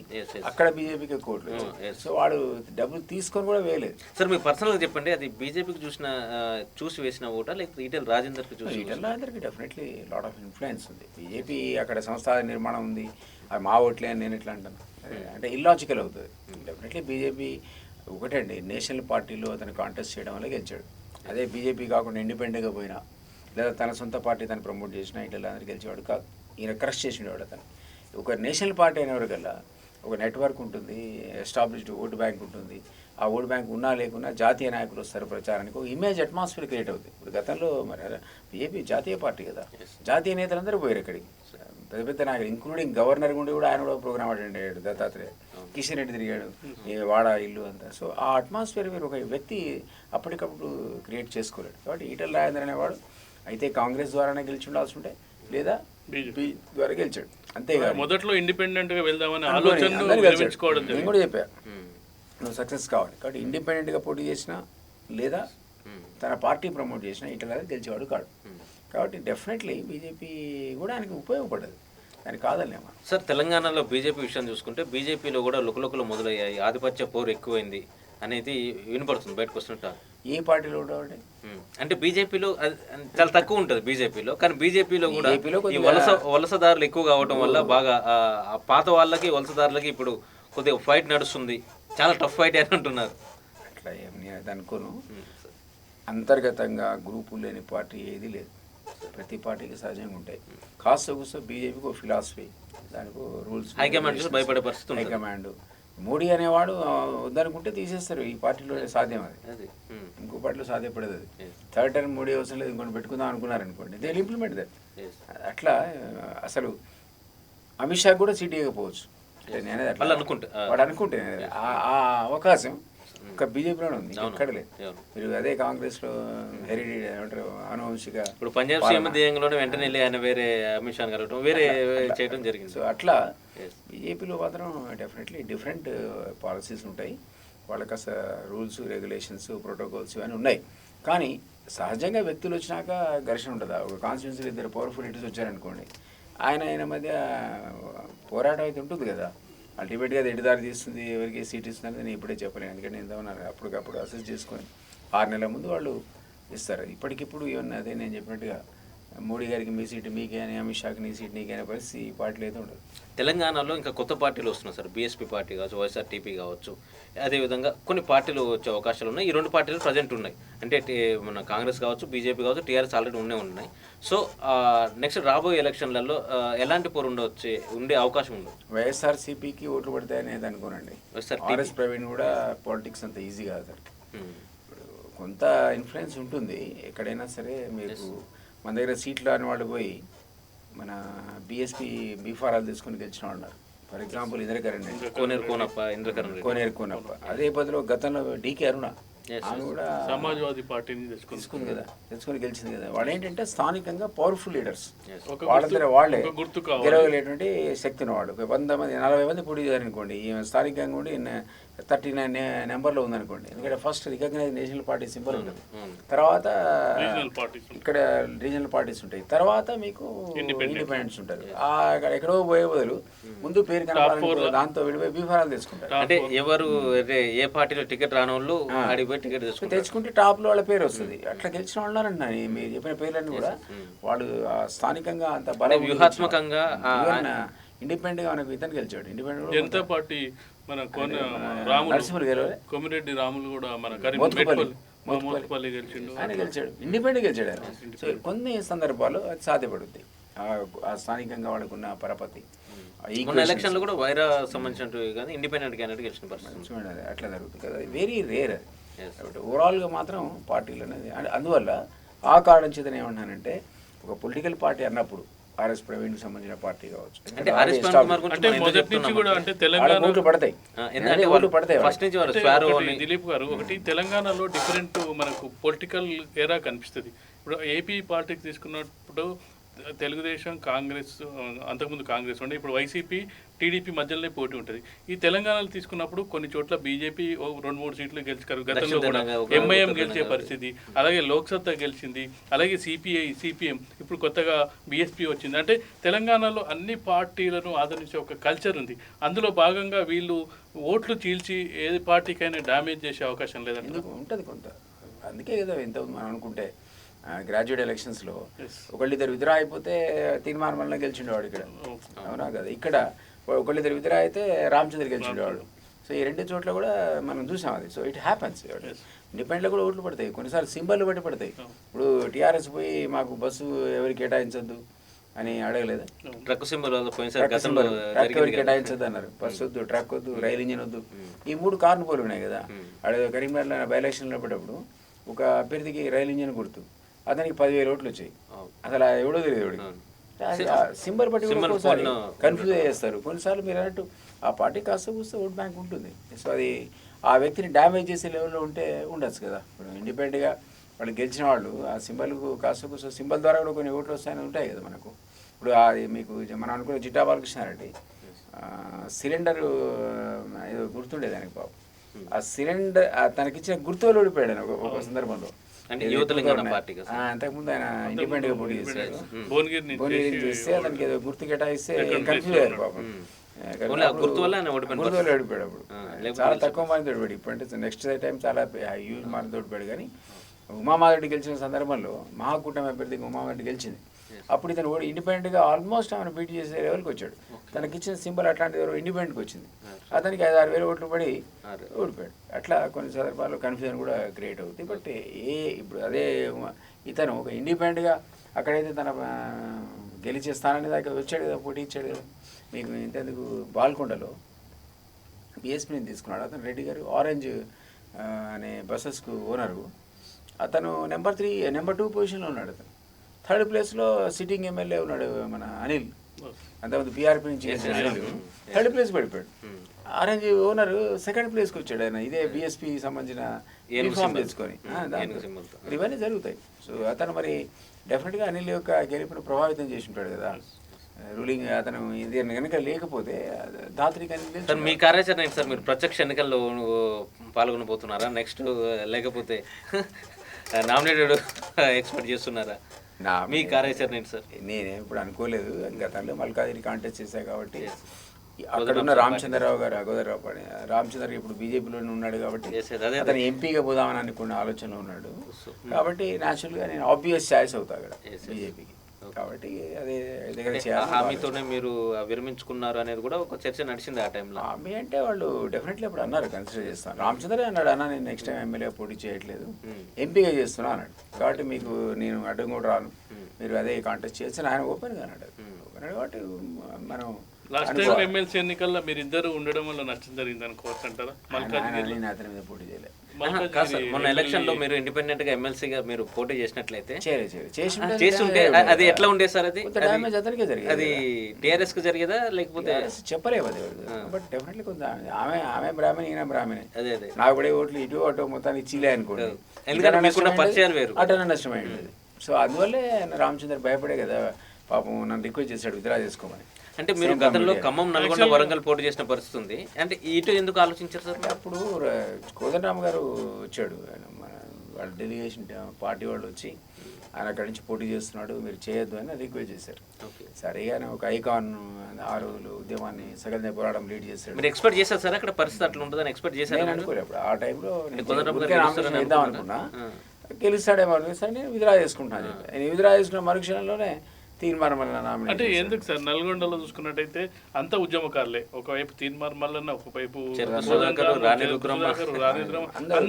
అక్కడ బీజేపీకి కోట్లు. సో వాడు డబ్బులు తీసుకొని కూడా వేయలేదు. సార్ మీరు పర్సనల్గా చెప్పండి, అది బీజేపీకి చూసి వేసిన ఓటా లేకపోతే ఈటెల రాజేందర్కి చూసి? ఈటెల రాజేందర్కి డెఫినెట్లీ లాట్ ఆఫ్ ఇన్ఫ్లుయెన్స్ ఉంది. బీజేపీ అక్కడ సంస్థ నిర్మాణం ఉంది, అది మా ఓట్లే అని నేను ఎట్లా అంటాను అంటే ఇల్లాజికల్ అవుతుంది. డెఫినెట్లీ బీజేపీ ఒకటే అండి, నేషనల్ పార్టీలో అతను కాంటెస్ట్ చేయడం వల్ల గెలిచాడు. అదే బీజేపీ కాకుండా ఇండిపెండెంట్గా పోయినా లేదా తన సొంత పార్టీ తను ప్రమోట్ చేసినా ఈటెల రాజేందర్ గెలిచేవాడు కాదు. ఈయన క్రష్ చేసినవాడు అతను. ఒక నేషనల్ పార్టీ అయినవరకల్లా ఒక నెట్వర్క్ ఉంటుంది, ఎస్టాబ్లిష్డ్ ఓటు బ్యాంక్ ఉంటుంది. ఆ ఓటు బ్యాంక్ ఉన్నా లేకున్నా జాతీయ నాయకులు వస్తారు ప్రచారానికి, ఒక ఇమేజ్ అట్మాస్ఫియర్ క్రియేట్ అవుతుంది. ఇప్పుడు గతంలో మరి బీజేపీ జాతీయ పార్టీ కదా, జాతీయ నేతలందరూ పోయారు ఇక్కడికి, పెద్ద పెద్ద నాయకులు ఇంక్లూడింగ్ గవర్నర్ గుండి కూడా ఆయన కూడా ప్రోగ్రామ్ అటెండ్ అయ్యాడు. దత్తాత్రేయ, కిషన్ రెడ్డి తిరిగాడు, ఈ వాడ ఇల్లు అంతా. సో ఆ అట్మాస్ఫియర్ మీరు ఒక వ్యక్తి అప్పటికప్పుడు క్రియేట్ చేసుకోలేడు. కాబట్టి ఈటెల రాజేందర్ అనేవాడు అయితే కాంగ్రెస్ ద్వారానే గెలిచి ఉండాల్సి ఉంటే, లేదా బీజేపీ ద్వారా గెలిచాడు. అంతేగా మొదట్లో ఇండిపెండెంట్ గా వెళ్దామని ఆలోచన నేను కూడా చెప్పాను, నువ్వు సక్సెస్ కావాలి. కాబట్టి ఇండిపెండెంట్గా పోటీ చేసినా లేదా తన పార్టీ ప్రమోట్ చేసినా ఈటెల రాజేందర్ గెలిచేవాడు కాడు. కాబట్టి డెఫినెట్లీ బీజేపీ కూడా ఆయనకి ఉపయోగపడ్డది, దానికి కాదలేమా. సార్ తెలంగాణలో బీజేపీ విషయం చూసుకుంటే బీజేపీలో కూడా లుకలుకలు మొదలయ్యాయి, ఆధిపత్య పోరు ఎక్కువైంది అనేది వినపడుతుంది బయటకు వస్తున్నట్టు. ఏ పార్టీలో ఉండవండి అంటే బీజేపీలో చాలా తక్కువ ఉంటుంది బీజేపీలో, కానీ బీజేపీలో కూడా ఈ వలసదారులు ఎక్కువ కావడం వల్ల బాగా పాత వాళ్ళకి వలసదారులకి ఇప్పుడు కొద్దిగా ఫైట్ నడుస్తుంది, చాలా టఫ్ ఫైట్ అని అంటున్నారు. అట్లా ఏం నేను అది అనుకోను. అంతర్గతంగా గ్రూపులు లేని పార్టీ ఏది లేదు, ప్రతి పార్టీకి సహజంగా ఉంటాయి. కాస్త కూస్తో బీజేపీకి ఒక ఫిలాసఫీ, దానికి రూల్స్, హైకమాండ్ భయపడే పరిస్థితి, హైకమాండ్ మోడీ అనేవాడు వద్దనుకుంటే తీసేస్తారు. ఈ పార్టీలో సాధ్యం అది, ఇంకో పార్టీలో సాధ్యపడదు అది. థర్డ్ టర్మ్ మోడీ అవసరం లేదు, ఇంకొని పెట్టుకుందాం అనుకున్నారనుకోండి, దే ఇంప్లిమెంట్ దట్. అట్లా అసలు అమిత్ షా కూడా సీట్ ఇవ్వకపోవచ్చు, నేనే అట్లా అనుకుంటే, వాడు అనుకుంటే ఆ అవకాశం ఒక బీజేపీలోనే ఉంది, ఎక్కడ లేదు. మీరు అదే కాంగ్రెస్లో హెరిడిటీ ఏమంటారు అనువంశిక, ఇప్పుడు పంజాబ్ సీఎం దియంలోనే వెంటనే ఆయన వేరే అమిత్ షాని కలవడం వేరే చేయడం జరిగింది. సో అట్లా బీజేపీలో మాత్రం డెఫినెట్లీ డిఫరెంట్ పాలసీస్ ఉంటాయి, వాళ్ళకి అసలు రూల్స్ రెగ్యులేషన్స్ ప్రోటోకాల్స్ ఇవన్నీ ఉన్నాయి. కానీ సహజంగా వ్యక్తులు వచ్చినాక ఘర్షణ ఉంటుందా? ఒక కాన్స్టిట్యూన్సీలో 2 పవర్ఫుల్ లీడర్స్ వచ్చారనుకోండి, ఆయన మధ్య పోరాటం అయితే ఉంటుంది కదా. అల్టిమేట్గా అది ఎడిదారి తీస్తుంది, ఎవరికి సీట్ ఇస్తుంది నేను ఇప్పుడే చెప్పలేను, ఎందుకంటే నేను అప్పటికప్పుడు అసెస్ చేసుకొని 6 నెలల ముందు వాళ్ళు ఇస్తారు. ఇప్పటికిప్పుడు ఇవన్నీ అదే నేను చెప్పినట్టుగా మోడీ గారికి మీ సీటు మీకే అని, అమిత్ షాకి నీ సీట్ నీకే అనే పరిస్థితి ఈ పార్టీలో అయితే ఉండదు. తెలంగాణలో ఇంకా కొత్త పార్టీలు వస్తున్నాయి సార్. బీఎస్పీ పార్టీ కావచ్చు, వైఎస్ఆర్టీపీ కావచ్చు, అదేవిధంగా కొన్ని పార్టీలు వచ్చే అవకాశాలు ఉన్నాయి. ఈ 2 పార్టీలు ప్రజెంట్ ఉన్నాయి. అంటే మన కాంగ్రెస్ కావచ్చు, బీజేపీ కావచ్చు, టీఆర్ఎస్ ఆల్రెడీ ఉన్నాయి. సో నెక్స్ట్ రాబోయే ఎలక్షన్లలో ఎలాంటి పోరు ఉండే అవకాశం ఉండదు. వైఎస్ఆర్సీపీకి ఓట్లు పడతాయని ఏది అనుకోనండి. ఆర్ఎస్ ప్రవీణ్ కూడా పాలిటిక్స్ అంత ఈజీ కాదు సార్. కొంత ఇన్ఫ్లుయెన్స్ ఉంటుంది ఎక్కడైనా సరే. మీకు మన దగ్గర సీట్లు అని వాళ్ళు పోయి మన బీఎస్పీ బీఫారాలు తీసుకుని గెలిచిన వాళ్ళు ఉన్నారు. ఫర్ ఎగ్జాంపుల్ ఇంద్రకరణ్ రెడ్డి, కోనేరు కోనప్ప. అదే పదిలో గతంలో డీకే అరుణ ఆమె కూడా సమాజ్వాదీ పార్టీని తెచ్చుకుంది కదా, తెచ్చుకొని గెలిచింది కదా. వాళ్ళు ఏంటంటే స్థానికంగా పవర్ఫుల్ లీడర్స్, వాళ్ళందరూ వాళ్ళే గెలవలేటువంటి శక్తి ఉన్న వాళ్ళు. 100 మంది 40 మంది పోటీ చేయాలనుకోండి, ఈమె స్థానికంగా ఉండి 39 నెంబర్లో ఉందనుకోండి. ఎందుకంటే first recognise national party symbol ఉంటుంది, తర్వాత ఇక్కడ రీజనల్ పార్టీస్ ఉంటాయి, తర్వాత మీకు ఇండిపెండెంట్స్ ఉంటారు. ఎక్కడో పోయే బదులు ముందు పేరు కనపడాలి, దాంతో విడిపోయి బీఫారాలు తెచ్చుకుంటారు. అంటే ఎవరు ఏ పార్టీలో టికెట్ రాని వాళ్ళు టికెట్ తెచ్చుకుంటే టాప్ లో వాళ్ళ పేరు వస్తుంది. అట్లా గెలిచిన వాళ్ళు ఉన్నారండి. మీరు చెప్పిన పేర్లన్నీ కూడా వాళ్ళు స్థానికంగా అంత బలం, వ్యూహాత్మకంగా ఇండిపెండెంట్ గా మనకు ఇతను గెలిచాడు. ఇండిపెండెంట్ జనతా పార్టీ మన నరసింహులు గెలవలే, కోమిరెడ్డి రాములు కూడా మన ఆయన గెలిచాడు, ఇండిపెండెంట్ గెలిచాడు ఆయన. సో కొన్ని సందర్భాల్లో అది సాధ్యపడుద్ది, ఆ స్థానికంగా వాళ్ళకున్న పరపతి. ఎలక్షన్ లో కూడా వైరా సంబంధించినట్టు కానీ ఇండిపెండెంట్ క్యాండిడేట్ గెలిచిన పరిస్థితి అట్లా జరుగుతుంది కదా. వెరీ రేర్ అది. కాబట్టి ఓవరాల్గా మాత్రం పార్టీలు అనేది అందువల్ల ఆ కారణం చేత ఏమన్నానంటే ఒక పొలిటికల్ పార్టీ అన్నప్పుడు ఆర్ఎస్ ప్రవీణ్ సంబంధించిన పార్టీ కావచ్చు, ఓట్లు పడతాయి. దిలీప్ గారు ఒకటి తెలంగాణలో డిఫరెంట్ మనకు పొలిటికల్ ఏరా కనిపిస్తుంది. ఇప్పుడు ఏపీ పాలిటిక్స్ తీసుకున్నప్పుడు తెలుగుదేశం, కాంగ్రెస్, అంతకుముందు కాంగ్రెస్ ఉండే, ఇప్పుడు వైసీపీ, టీడీపీ మధ్యలోనే పోటీ ఉంటుంది. ఈ తెలంగాణలో తీసుకున్నప్పుడు కొన్ని చోట్ల బీజేపీ 2-3 సీట్లు గెలిచారు. గతంలో కూడా ఎంఐఎం గెలిచే పరిస్థితి, అలాగే లోక్సత్తా గెలిచింది, అలాగే సిపిఎం, ఇప్పుడు కొత్తగా బీఎస్పీ వచ్చింది. అంటే తెలంగాణలో అన్ని పార్టీలను ఆదరించే ఒక కల్చర్ ఉంది. అందులో భాగంగా వీళ్ళు ఓట్లు చీల్చి ఏది పార్టీకైనా డ్యామేజ్ చేసే అవకాశం లేదంటే ఉంటుంది కొంత. అందుకే కదా ఎంత మనం అనుకుంటే గ్రాడ్యుయేట్ ఎలక్షన్స్లో ఒకళ్ళిద్దరు విత్డ్రా అయిపోతే తీర్మానం వల్ల గెలిచిండేవాడు ఇక్కడ, అవునా కదా. ఇక్కడ ఒకళ్ళిద్దరు విత్డ్రా అయితే రామచంద్ర గెలిచిండేవాడు. సో ఈ 2 చోట్ల కూడా మనం చూసాం అది. So it happens. ఇండిపెండెంట్లో కూడా ఓట్లు పడతాయి, కొన్నిసార్లు సింబల్ బట్టి పడతాయి. ఇప్పుడు టీఆర్ఎస్ పోయి మాకు బస్సు ఎవరికి కేటాయించొద్దు అని అడగలేదు, ట్రక్ సింబల్ ట్రక్ ఎవరికి కేటాయించొద్దు అన్నారు. బస్సు వద్దు, ట్రక్ వద్దు, రైలు ఇంజిన్ వద్దు. ఈ 3 కార్లు పోలు ఉన్నాయి కదా. అక్కడ కరీంనగర్లో బై ఎలక్షన్లో పడ్డప్పుడు ఒక అభ్యర్థికి రైలు ఇంజిన్ గుర్తు, అతనికి 10,000 ఓట్లు వచ్చాయి. అసలు ఎవడో తెలియదు ఎవడికి. సింబల్ బట్టి కన్ఫ్యూజ్ చేస్తారు. కొన్నిసార్లు మీరు అన్నట్టు ఆ పార్టీ కాస్త కూస్తే ఓట్ బ్యాంక్ ఉంటుంది. సో అది ఆ వ్యక్తిని డ్యామేజ్ చేసే లెవెల్లో ఉంటే ఉండొచ్చు కదా. ఇప్పుడు ఇండిపెండెంట్గా వాళ్ళు గెలిచిన వాళ్ళు ఆ సింబల్కు కాస్త కూస్త సింబల్ ద్వారా కూడా కొన్ని ఓట్లు వస్తాయని ఉంటాయి కదా మనకు. ఇప్పుడు అది మీకు మనం అనుకున్న జిట్టా బాలకృష్ణారెడ్డి సిలిండర్ ఏదో గుర్తుండేది ఆయనకి పాపం. ఆ సిలిండర్ తనకిచ్చిన గుర్తులు ఓడిపోయాడు ఒక సందర్భంలో. అంతకుముందు ఆయన ఇండిపెండెంట్ గా పోటీ చేశాడు, భువనగిరి చేస్తే అతనికి ఏదో గుర్తు కేటాయిస్తే కన్ఫ్యూజ్ అయ్యారు పాపం. గుర్తు వల్ల ఓడిపోయాడు. అప్పుడు చాలా తక్కువ మంది ఓడిపోయాడు. ఇప్పుడు నెక్స్ట్ టైం చాలా హ్యూజ్ మార్క్ ఓడిపోయాడు. కానీ ఉమామారెడ్డి గెలిచిన సందర్భంలో మహాకూటమి అభ్యర్థిగా ఉమామారెడ్డి గెలిచింది. అప్పుడు ఇతను ఇండిపెండెంట్గా ఆల్మోస్ట్ ఆమెను బీట్ చేసే లెవెల్కి వచ్చాడు. తనకి ఇచ్చిన సింబల్ అట్లాంటిది ఇండిపెండెంట్కి వచ్చింది. అతనికి 5-6 వేలు ఓట్లు పడి ఓడిపోయాడు. అట్లా కొన్ని సందర్భాల్లో కన్ఫ్యూజన్ కూడా క్రియేట్ అవుతుంది. బట్ ఇప్పుడు అదే ఇతను ఒక ఇండిపెండెంట్గా అక్కడైతే తన గెలిచే స్థానాన్ని దాకా వచ్చాడు కదా, పోటీ ఇచ్చాడు కదా. మీకు ఇంతెందుకు బాల్కొండలో బీఎస్పీని తీసుకున్నాడు అతను, రెడ్డి గారు. ఆరెంజ్ అనే బస్సెస్కు ఓనరు. అతను నెంబర్ 2 పొజిషన్లో ఉన్నాడు. అతను 3rd ప్లేస్లో సిట్టింగ్ ఎమ్మెల్యే ఉన్నాడు మన అనిల్, అంతకుముందు పీఆర్పీ నుంచి అనిల్ 3rd ప్లేస్ పడిపోయాడు. ఆరెంజ్ ఓనర్ 2nd ప్లేస్కి వచ్చాడు ఆయన. ఇదే బీఎస్పీ సంబంధించిన యూనిఫామ్ తెచ్చుకొని. ఇవన్నీ జరుగుతాయి. సో అతను మరి డెఫినెట్గా అనిల్ యొక్క గెలుపును ప్రభావితం చేసి ఉంటాడు కదా రూలింగ్. అతను ఇది కనుక లేకపోతే దాత్రికి అనిల్. మీ కార్యాచరణ ఏంటి సార్? మీరు ప్రత్యక్ష ఎన్నికల్లో పాల్గొనబోతున్నారా నెక్స్ట్, లేకపోతే నామినేటెడ్ ఎక్స్పెక్ట్ చేస్తున్నారా? మీ కార్యాచరణ ఏంటి సార్? నేనే ఇప్పుడు అనుకోలేదు. గతంలో మల్కాజిగిరి కాంటెస్ట్ చేశాను కాబట్టి అక్కడ ఉన్న రామచంద్రరావు గారు, అగోదరరావు పని రామచంద్ర ఇప్పుడు బీజేపీలోనే ఉన్నాడు కాబట్టి అతను ఎంపీగా పోదామని అనుకున్న ఆలోచనలో ఉన్నాడు. కాబట్టి న్యాచురల్గా నేను ఆబ్వియస్ ఛాయిస్ అవుతా అక్కడ బీజేపీకి. కాబట్టి అది దగ్గర ఆ చేయాలి. హామీతోనే మీరు విరమించుకున్నారు అనేది కూడా ఒక చర్చ నడిచింది ఆ టైంలో. హామీ అంటే వాళ్ళు డెఫినెట్లీ ఇప్పుడు అన్నారు కన్సిడర్ చేస్తాను. రామచంద్రే అన్నాడు, అన్న నేను నెక్స్ట్ టైం ఎమ్మెల్యే పోటీ చేయట్లేదు, ఎంపీగా చేస్తున్నా అన్నాడు. కాబట్టి మీకు నేను అడ్డం కూడా రాను, మీరు అదే కాంటెస్ట్ చేయొచ్చు ఆయన ఓపెన్గా అన్నాడు. ఓపెన్ కాబట్టి మనం లాస్ట్ టైం ఎమ్మెల్సీ ఎన్నికల్లో మీరు ఇద్దరు ఉండడం వల్ల నష్టం జరిగింది అనుకోవచ్చు అంటారా? నేను అతని మీద పోటీ చేయలేదు. కాదు సార్, మొన్న ఎలక్షన్ లో మీరు ఇండిపెండెంట్ గా ఎమ్మెల్సీగా మీరు పోటీ చేసినట్లయితే చేస్తుంటే అది ఎట్లా ఉండేది సార్? అది డ్యామేజ్ అతనికే జరిగింది. అది టీఆర్ఎస్ కు జరిగేదా లేకపోతే చెప్పలేము అది. బట్ డెఫినెట్లీ కొంత ఆమె బ్రాహ్మణి, ఈయన బ్రాహ్మణి, అదే అదే నాకు కూడా ఓట్లు ఇటు అటు మొత్తానికి ఇచ్చిలే అనుకోండి. ఎందుకంటే మీకున్న పరిచయాలు వేరు, అటనే నష్టమైంది. సో అందువల్లే రామచంద్ర భయపడే కదా పాపం నన్ను రిక్వెస్ట్ చేశాడు విత్డ్రా చేసుకోమని. అంటే మీరు గతంలో ఖమ్మం, నల్గొండ, వరంగల్ పోటీ చేసిన పరిస్థితి ఉంది, అంటే ఇటు ఎందుకు ఆలోచించారు సార్? అప్పుడు కోదండరామ గారు వచ్చాడు, మన వాళ్ళ డెలిగేషన్ పార్టీ వాళ్ళు వచ్చి ఆయన అక్కడి నుంచి పోటీ చేస్తున్నాడు, మీరు చేయొద్దు అని రిక్వెస్ట్ చేశారు. సరే ఆయన ఒక ఐకాన్ 6 రోజులు ఉద్యమాన్ని సగం పోరాటం లీడ్ చేశాడు. మీరు ఎక్స్పెక్ట్ చేశారు సార్ అక్కడ పరిస్థితి అట్లా ఉంటుందని ఎక్స్పెక్ట్ చేశారు? నేను అనుకోలే అప్పుడు ఆ టైంలో వేద్దాం అనుకున్నా, గెలుస్తాడేమో సరే నేను విత్డ్రా చేసుకుంటున్నాను. నేను విత్డ్రా చేసుకున్న మరుక్షణంలోనే తీర్మానం మల్లన్న. అంటే ఎందుకు సార్ నల్గొండలో చూసుకున్నట్టయితే అంత ఉద్యమకారులే, ఒకవైపు తీర్మానం మల్లన్న, ఒకవైపు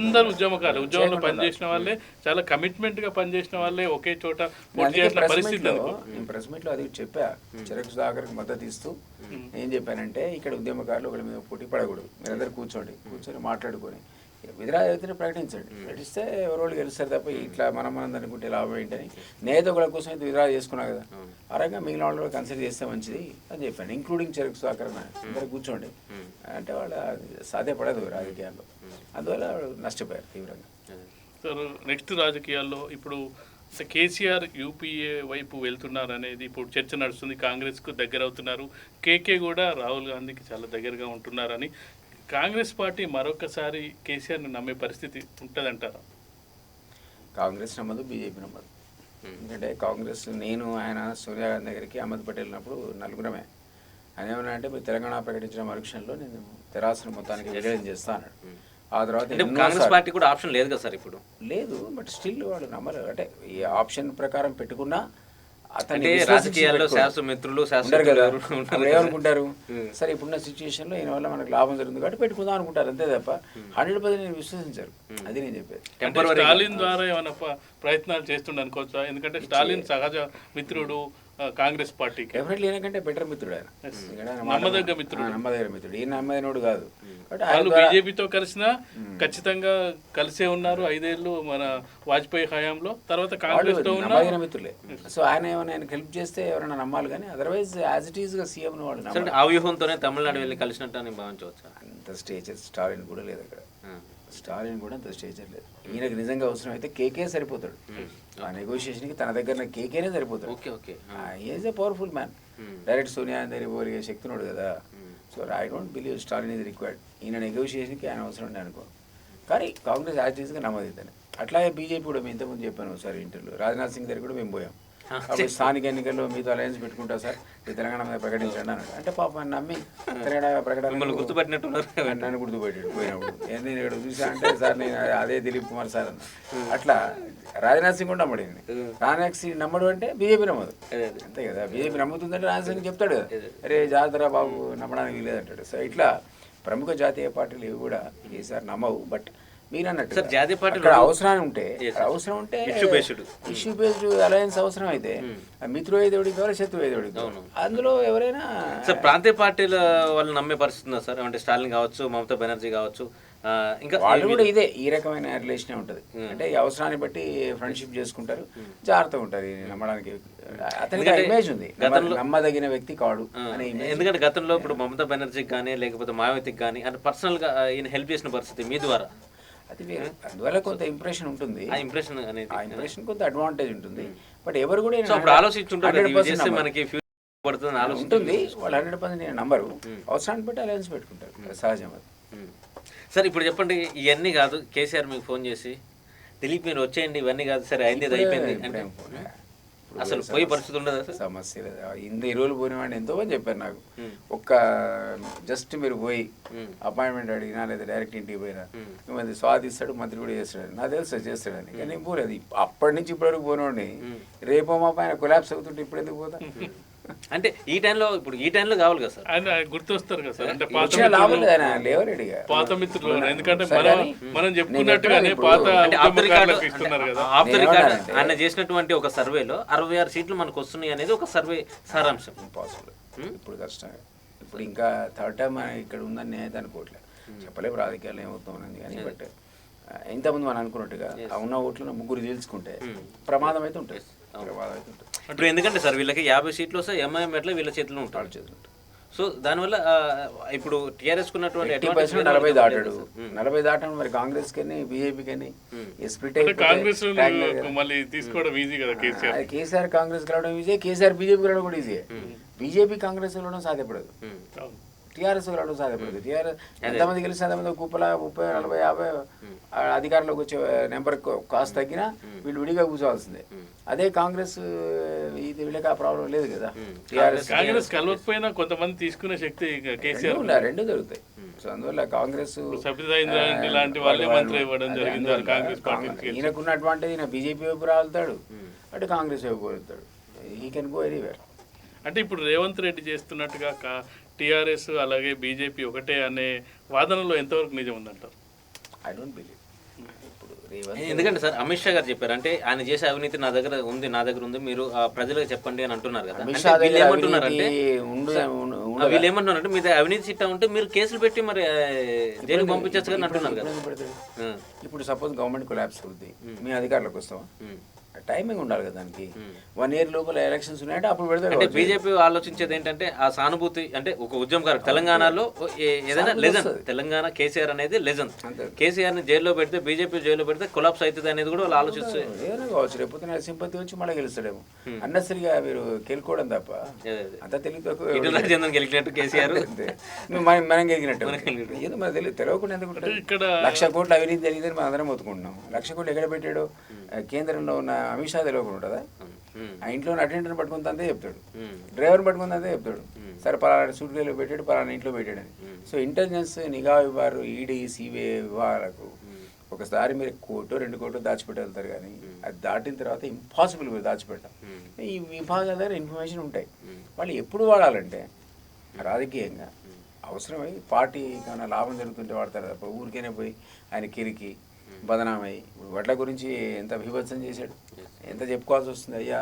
అందరు ఉద్యమకారులే, ఉద్యమంలో పనిచేసిన వాళ్ళే, చాలా కమిట్మెంట్ గా పనిచేసిన వాళ్ళే ఒకే చోట పోటీ చేసిన పరిస్థితి. నేను ప్రెస్ మీట్ లో అది చెప్పా, చెరకు సుధాకర్కి మద్దతు ఇస్తూ ఏం చెప్పానంటే ఇక్కడ ఉద్యమకారులు ఒకరి మీద పోటీ పడకూడదు, మీరందరూ కూర్చొని మాట్లాడుకొని విత్డ్రా అయితే ప్రకటించండి, ప్రకటిస్తే ఎవరోళ్ళు గెలుస్తారు తప్ప ఇట్లా మనం అనుకుంటే లాభం ఏంటని. నేత ఒకళ్ళ కోసం అయితే విత్డ్రా చేసుకున్నా కదా, ఆ రకంగా మిగిలిన వాళ్ళు కూడా కన్సిడర్ చేస్తే మంచిది అని చెప్పాను, ఇంక్లూడింగ్ చెరకు సుధాకర్. అందరూ కూర్చోండి అంటే వాళ్ళ సాధ్యపడదు రాజకీయాల్లో, అందువల్ల నష్టపోయారు తీవ్రంగా. సార్ నెక్స్ట్ రాజకీయాల్లో ఇప్పుడు కేసీఆర్ యూపీఏ వైపు వెళ్తున్నారు అనేది ఇప్పుడు చర్చ నడుస్తుంది, కాంగ్రెస్కు దగ్గర అవుతున్నారు, కేకే కూడా రాహుల్ గాంధీకి చాలా దగ్గరగా ఉంటున్నారని. కాంగ్రెస్ పార్టీ మరొకసారి కేసీఆర్ని నమ్మే పరిస్థితి ఉంటుందంటారా? కాంగ్రెస్ నమ్మదు, బీజేపీ నమ్మదు. ఎందుకంటే కాంగ్రెస్, నేను ఆయన సోనియా గాంధీ దగ్గరికి అహ్మద్ పటేల్ ఉన్నప్పుడు నలుగురమే. ఆయన ఏమన్నా అంటే మీరు తెలంగాణ ప్రకటించిన మరుక్షణంలో నేను తెరాసను మొత్తానికి విలీనం చేస్తా అన్నాడు. ఆ తర్వాత కాంగ్రెస్ పార్టీ కూడా ఆప్షన్ లేదు కదా సార్ ఇప్పుడు? లేదు, బట్ స్టిల్ వాళ్ళు నమ్మరు. అంటే ఈ ఆప్షన్ ప్రకారం పెట్టుకున్నా అంటే రాజకీయాల్లో శాస్త్ర మిత్రులు ఏమనుకుంటారు, సరే ఇప్పుడున్న సిచ్యువేషన్ లో ఈయన వల్ల మనకు లాభం జరుగుతుంది కాబట్టి పెట్టుకుందాం అనుకుంటారు, అంతే తప్ప 100% నేను విశ్వసించారు. అది నేను చెప్పేది. స్టాలిన్ ద్వారా ఏమైనా ప్రయత్నాలు చేస్తుండే అనుకోవచ్చా? ఎందుకంటే స్టాలిన్ సహజ మిత్రుడు కాంగ్రెస్ పార్టీకి, డెఫినెట్లీ ఈయనకంటే బెటర్ మిత్రుడు ఆయన, నమ్మదగ్గ మిత్రుడు. ఈయన నమ్మదైనడు కాదు. వాళ్ళు బీజేపీతో కలిసినా ఖచ్చితంగా కలిసే ఉన్నారు 5 ఏళ్ళు మన వాజ్పేయి హయాంలో, తర్వాత కాంగ్రెస్ తో నమ్మదగిన మిత్రులే. సో ఆయన ఏమైనా హెల్ప్ చేస్తే ఎవరైనా నమ్మాలి, కానీ అదర్వైజ్ యాజ్ ఇట్ ఈస్ గా సీఎం వాళ్ళు ఆ వ్యూహంతోనే తమిళనాడు వెళ్ళి కలిసినట్టు అని భావించవచ్చు. అంత స్టేచర్ స్టాలిన్ కూడా లేదు అక్కడ, స్టాలిన్ కూడా అంత స్టేచర్ లేదు. ఈయనకు నిజంగా అవసరం అయితే కేకే సరిపోతాడు, ఆ నెగోషియేషన్కి తన దగ్గర కేకేనే సరిపోతాడు. Is a powerful man, direct Sonia దగ్గర పోలిగే శక్తి ఉన్నాడు కదా. So I don't believe Stalin is required. ఈయన నెగోషియేషన్కి ఆయన అవసరం ఉండే అనుకో, కానీ కాంగ్రెస్ యాక్టివ్స్గా నమ్మదిద్దాను. అట్లాగే బీజేపీ కూడా మేము ఇంతకుముందు చెప్పాను ఒకసారి ఇంటర్వ్యూలో, రాజ్నాథ్ సింగ్ దగ్గర కూడా మేము పోయాం. అప్పుడు స్థానిక ఎన్నికల్లో మీతో అలయన్స్ పెట్టుకుంటా సార్, ఈ తెలంగాణ మీద ప్రకటించండి అన్నాడు. అంటే పాప నమ్మి తెలంగాణ ప్రకటన గుర్తుపెట్టినట్టు నన్ను గుర్తుపెట్టాడు పోయినప్పుడు. ఏంది నేను ఇక్కడ చూసా అంటే సార్ నేను అదే దిలీప్ కుమార్ సార్ అన్న. అట్లా రాజ్నాథ్ సింగ్ కూడా నమ్మడింది. రాజ్నాథ్ సింగ్ నమ్మడు అంటే బీజేపీ నమ్మదు, అంతే కదా. బీజేపీ నమ్ముతుందంటే రాజ్నాథ్ సింగ్ చెప్తాడు కదా, అరే జాగ్రత్త బాబు నమ్మడానికి లేదంటాడు. సో ఇట్లా ప్రముఖ జాతీయ పార్టీలు ఇవి కూడా ఈసారి నమ్మవు. బట్ మీరు అన్నట్టు జాతీయ పార్టీ అవసరం ఉంటే ఇష్యూ బేస్డ్ అలయన్స్ అవసరం అయితే మిత్రుడు ఐదేవుడికి కావాలి, శత్రువు ఐదేవుడికి అందులో ఎవరైనా సార్ ప్రాంతీయ పార్టీల వాళ్ళు నమ్మే పరిస్థితి ఉందా సార్? అంటే స్టాలిన్ కావచ్చు, మమతా బెనర్జీ కావచ్చు, ఇంకా వాళ్ళు కూడా ఇదే ఈ రకమైన రిలేషన్ ఉంటుంది. అంటే ఈ అవసరాన్ని బట్టి ఫ్రెండ్షిప్ చేసుకుంటారు, జాగ్రత్తగా ఉంటారు. నమ్మడానికి అతనికి ఇమేజ్ ఉంది, నమ్మదగిన వ్యక్తి కాడు. ఎందుకంటే గతంలో ఇప్పుడు మమతా బెనర్జీకి కానీ లేకపోతే మాయావతికి కానీ అంటే పర్సనల్ గా ఈయన హెల్ప్ చేసిన పరిస్థితి మీ ద్వారా, అది అందువల్ల కొంత ఇంప్రెషన్ ఉంటుంది. ఆ ఇంప్రెషన్ కొంత అడ్వాంటేజ్ ఉంటుంది. బట్ ఎవరు కూడా ఉంటుంది, వాళ్ళు 100% నేను నంబరు. అవసరాన్ని బట్టి అలయన్స్ పెట్టుకుంటారు, సహజం అది. సార్ ఇప్పుడు చెప్పండి, ఇవన్నీ కాదు కేసీఆర్ మీకు ఫోన్ చేసి దిలీప్ మీరు వచ్చేయండి ఇవన్నీ కాదు సరే అయింది అయిపోయింది అంటే అసలు పోయే పరిస్థితి ఉండదు సార్. సమస్య లేదు. ఇన్ని రోజులు పోయినవాడిని ఎంతో మంది చెప్పారు నాకు. ఒక్క జస్ట్ మీరు పోయి అపాయింట్మెంట్ అడిగినా లేదా డైరెక్ట్ ఇంటికి పోయినా మంది స్వాదిస్తాడు, మంత్రి కూడా చేస్తాడు, నాకు తెలుసు చేస్తాడని. కానీ నేను పోలేదు. అప్పటి నుంచి ఇప్పటివరకు పోయినవాడిని రేపో మా పైన కొలాప్స్ అవుతుంటే ఇప్పుడు ఎందుకు పోతా? అంటే ఈ టైంలో కావాలి కదా సార్. ఆయన గుర్తొస్తారు కదా సార్, అంటే లేవలేడిగా పాత మిత్రులు. ఎందుకంటే మనం చెప్పుకున్నట్టుగానే పాత ఉద్యమకారులకు ఇస్తున్నారు కదా. ఆయన చేసినటువంటి ఒక సర్వేలో 66 సీట్లు మనకు వస్తున్నాయి అనేది ఒక సర్వే సారాంశం. ఇంపాసిబుల్. ఇప్పుడు కష్టమే. ఇప్పుడు ఇంకా థర్డ్ టైం ఇక్కడ ఉందని నేనైతే అనుకోవట్లేదు. చెప్పలేము రాజకీయాలు ఏమవుతామని. కానీ బట్ ఇంతకుముందు మనం అనుకున్నట్టుగా ఉన్న ఓట్లను ముగ్గురు తెలుసుకుంటే ప్రమాదం అయితే ఉంటుంది. ఇప్పుడు ఎందుకంటే సార్ వీళ్ళకి 50 సీట్లు వస్తే ఎంఐఎం ఎట్లా వీళ్ళ చేతిలో ఉంటారు. సో దానివల్ల ఇప్పుడు టీఆర్ఎస్ కున్నటువంటి 40 దాటాడు. 40 దాటడం మరి కాంగ్రెస్ కానీ బీజేపీ కానీ స్ప్లిట్ కాంగ్రెస్ మళ్ళీ తీసుకోవడం ఈజీ కదా. కేసీఆర్ కాంగ్రెస్ కలవడం ఈజీ, కేసీఆర్ బీజేపీ కలవడం కూడా ఈజీ. బీజేపీ కాంగ్రెస్ కలవడం సాధ్యపడదు, టీఆర్ఎస్ కలవడం సాధ్యపడదు. టీఆర్ఎస్ ఎంతమంది గెలిస్తే అంతమంది 30, 40, 40, 50 అధికారంలోకి వచ్చే నెంబర్ కాస్ట్ తగ్గినా వీళ్ళు విడిగా కూర్చోవాల్సిందే. అదే కాంగ్రెస్ ఇది వీళ్ళకి ఆ ప్రాబ్లం లేదు కదా. కాంగ్రెస్ కలవకపోయినా కొంతమంది తీసుకునే శక్తి కేసీఆర్ రెండు జరుగుతాయి. సో అందువల్ల కాంగ్రెస్ ఈయనకున్న అడ్వాంటేజ్ ఈయన బీజేపీ వైపు రాలుతాడు, అటు కాంగ్రెస్ వైపు వెళ్తాడు. ఈ కెన్ గో ఎనీవేర్. అంటే ఇప్పుడు రేవంత్ రెడ్డి చేస్తున్నట్టుగా టీఆర్ఎస్ అలాగే బీజేపీ ఒకటే అనే వాదనలో ఎంతవరకు నిజం ఉందంటారు? I don't believe. ఎందుకంటే సార్ అమిత్ షా గారు చెప్పారు, అంటే ఆయన చేసే అవినీతి నా దగ్గర ఉంది, మీరు ప్రజలకు చెప్పండి అని అంటున్నారు కదా. వీళ్ళు ఏమంటున్నారంటే మీ అవినీతి చిట్టా ఉంటే మీరు కేసులు పెట్టి మరి జైలుకి పంపించచ్చు అని అంటున్నారు కదా. ఇప్పుడు సపోజ్ గవర్నమెంట్ కొలాప్స్ అవుతుంది, మీ అధికారులకు వస్తాం, టైమింగ్ ఉండాలి కదా దానికి. 1 year లోపల ఎలక్షన్స్ ఉన్నాయంటే అప్పుడు పెడతారు. అంటే బీజేపీ ఆలోచించేది ఏంటంటే ఆ సానుభూతి, అంటే ఒక ఉద్యమకారు తెలంగాణలో ఏదైనా లెజన్, తెలంగాణ కేసీఆర్ అనేది లెజన్. కేసీఆర్ ని జైల్లో పెడితే బీజేపీ జైల్లో పెడితే కొలాప్స్ అవుతుంది అనేది కూడా వాళ్ళు ఆలోచిస్తారు. ఏదైనా కావచ్చు, రేపు సింపతి వచ్చి మళ్ళీ గెలుస్తాడేమో. అన్నసరిగా మీరు గెలుకోవడం తప్ప అంత తెలియదు. గెలిచినట్టు కేసీఆర్ మనం గెలిగినట్టు ఏదో మనకు తెలియదు. తెలియకుండా ఎందుకు 1,00,000 కోట్ల అవినీతి జరిగిందని మనం అందరం మొత్తుకుంటున్నాం. 1,00,000 కోట్లు ఎక్కడ పెట్టాడు? కేంద్రంలో ఉన్న అమిత్ షా తెలియకుండా ఉంటుందా? ఆ ఇంట్లో అటెండర్ పట్టుకుంది అంతే చెప్తాడు, డ్రైవర్ పట్టుకుంది అంతే చెప్తాడు. సరే పలానా సూట్ కేసులో పెట్టాడు, పలానా ఇంట్లో పెట్టాడని. సో ఇంటెలిజెన్స్ నిఘా విభాగాలు, ఈడీ, సిబిఐ విభాగాలకు ఒకసారి మీరు 1-2 కోట్లు దాచిపెట్టి వెళ్తారు, కానీ అది దాటిన తర్వాత ఇంపాసిబుల్ మీరు దాచిపెట్టాం. ఈ విభాగాల దగ్గర ఇన్ఫర్మేషన్ ఉంటాయి. వాళ్ళు ఎప్పుడు వాడాలంటే రాజకీయంగా అవసరమై పార్టీ కన్నా లాభం జరుగుతుంటే వాడతారు తప్ప ఊరికైనా పోయి ఆయన కిరికి బదనామై. ఇప్పుడు వడ్ల గురించి ఎంత బీభత్సం చేశాడు, ఎంత చెప్పుకోవాల్సి వస్తుంది. అయ్యా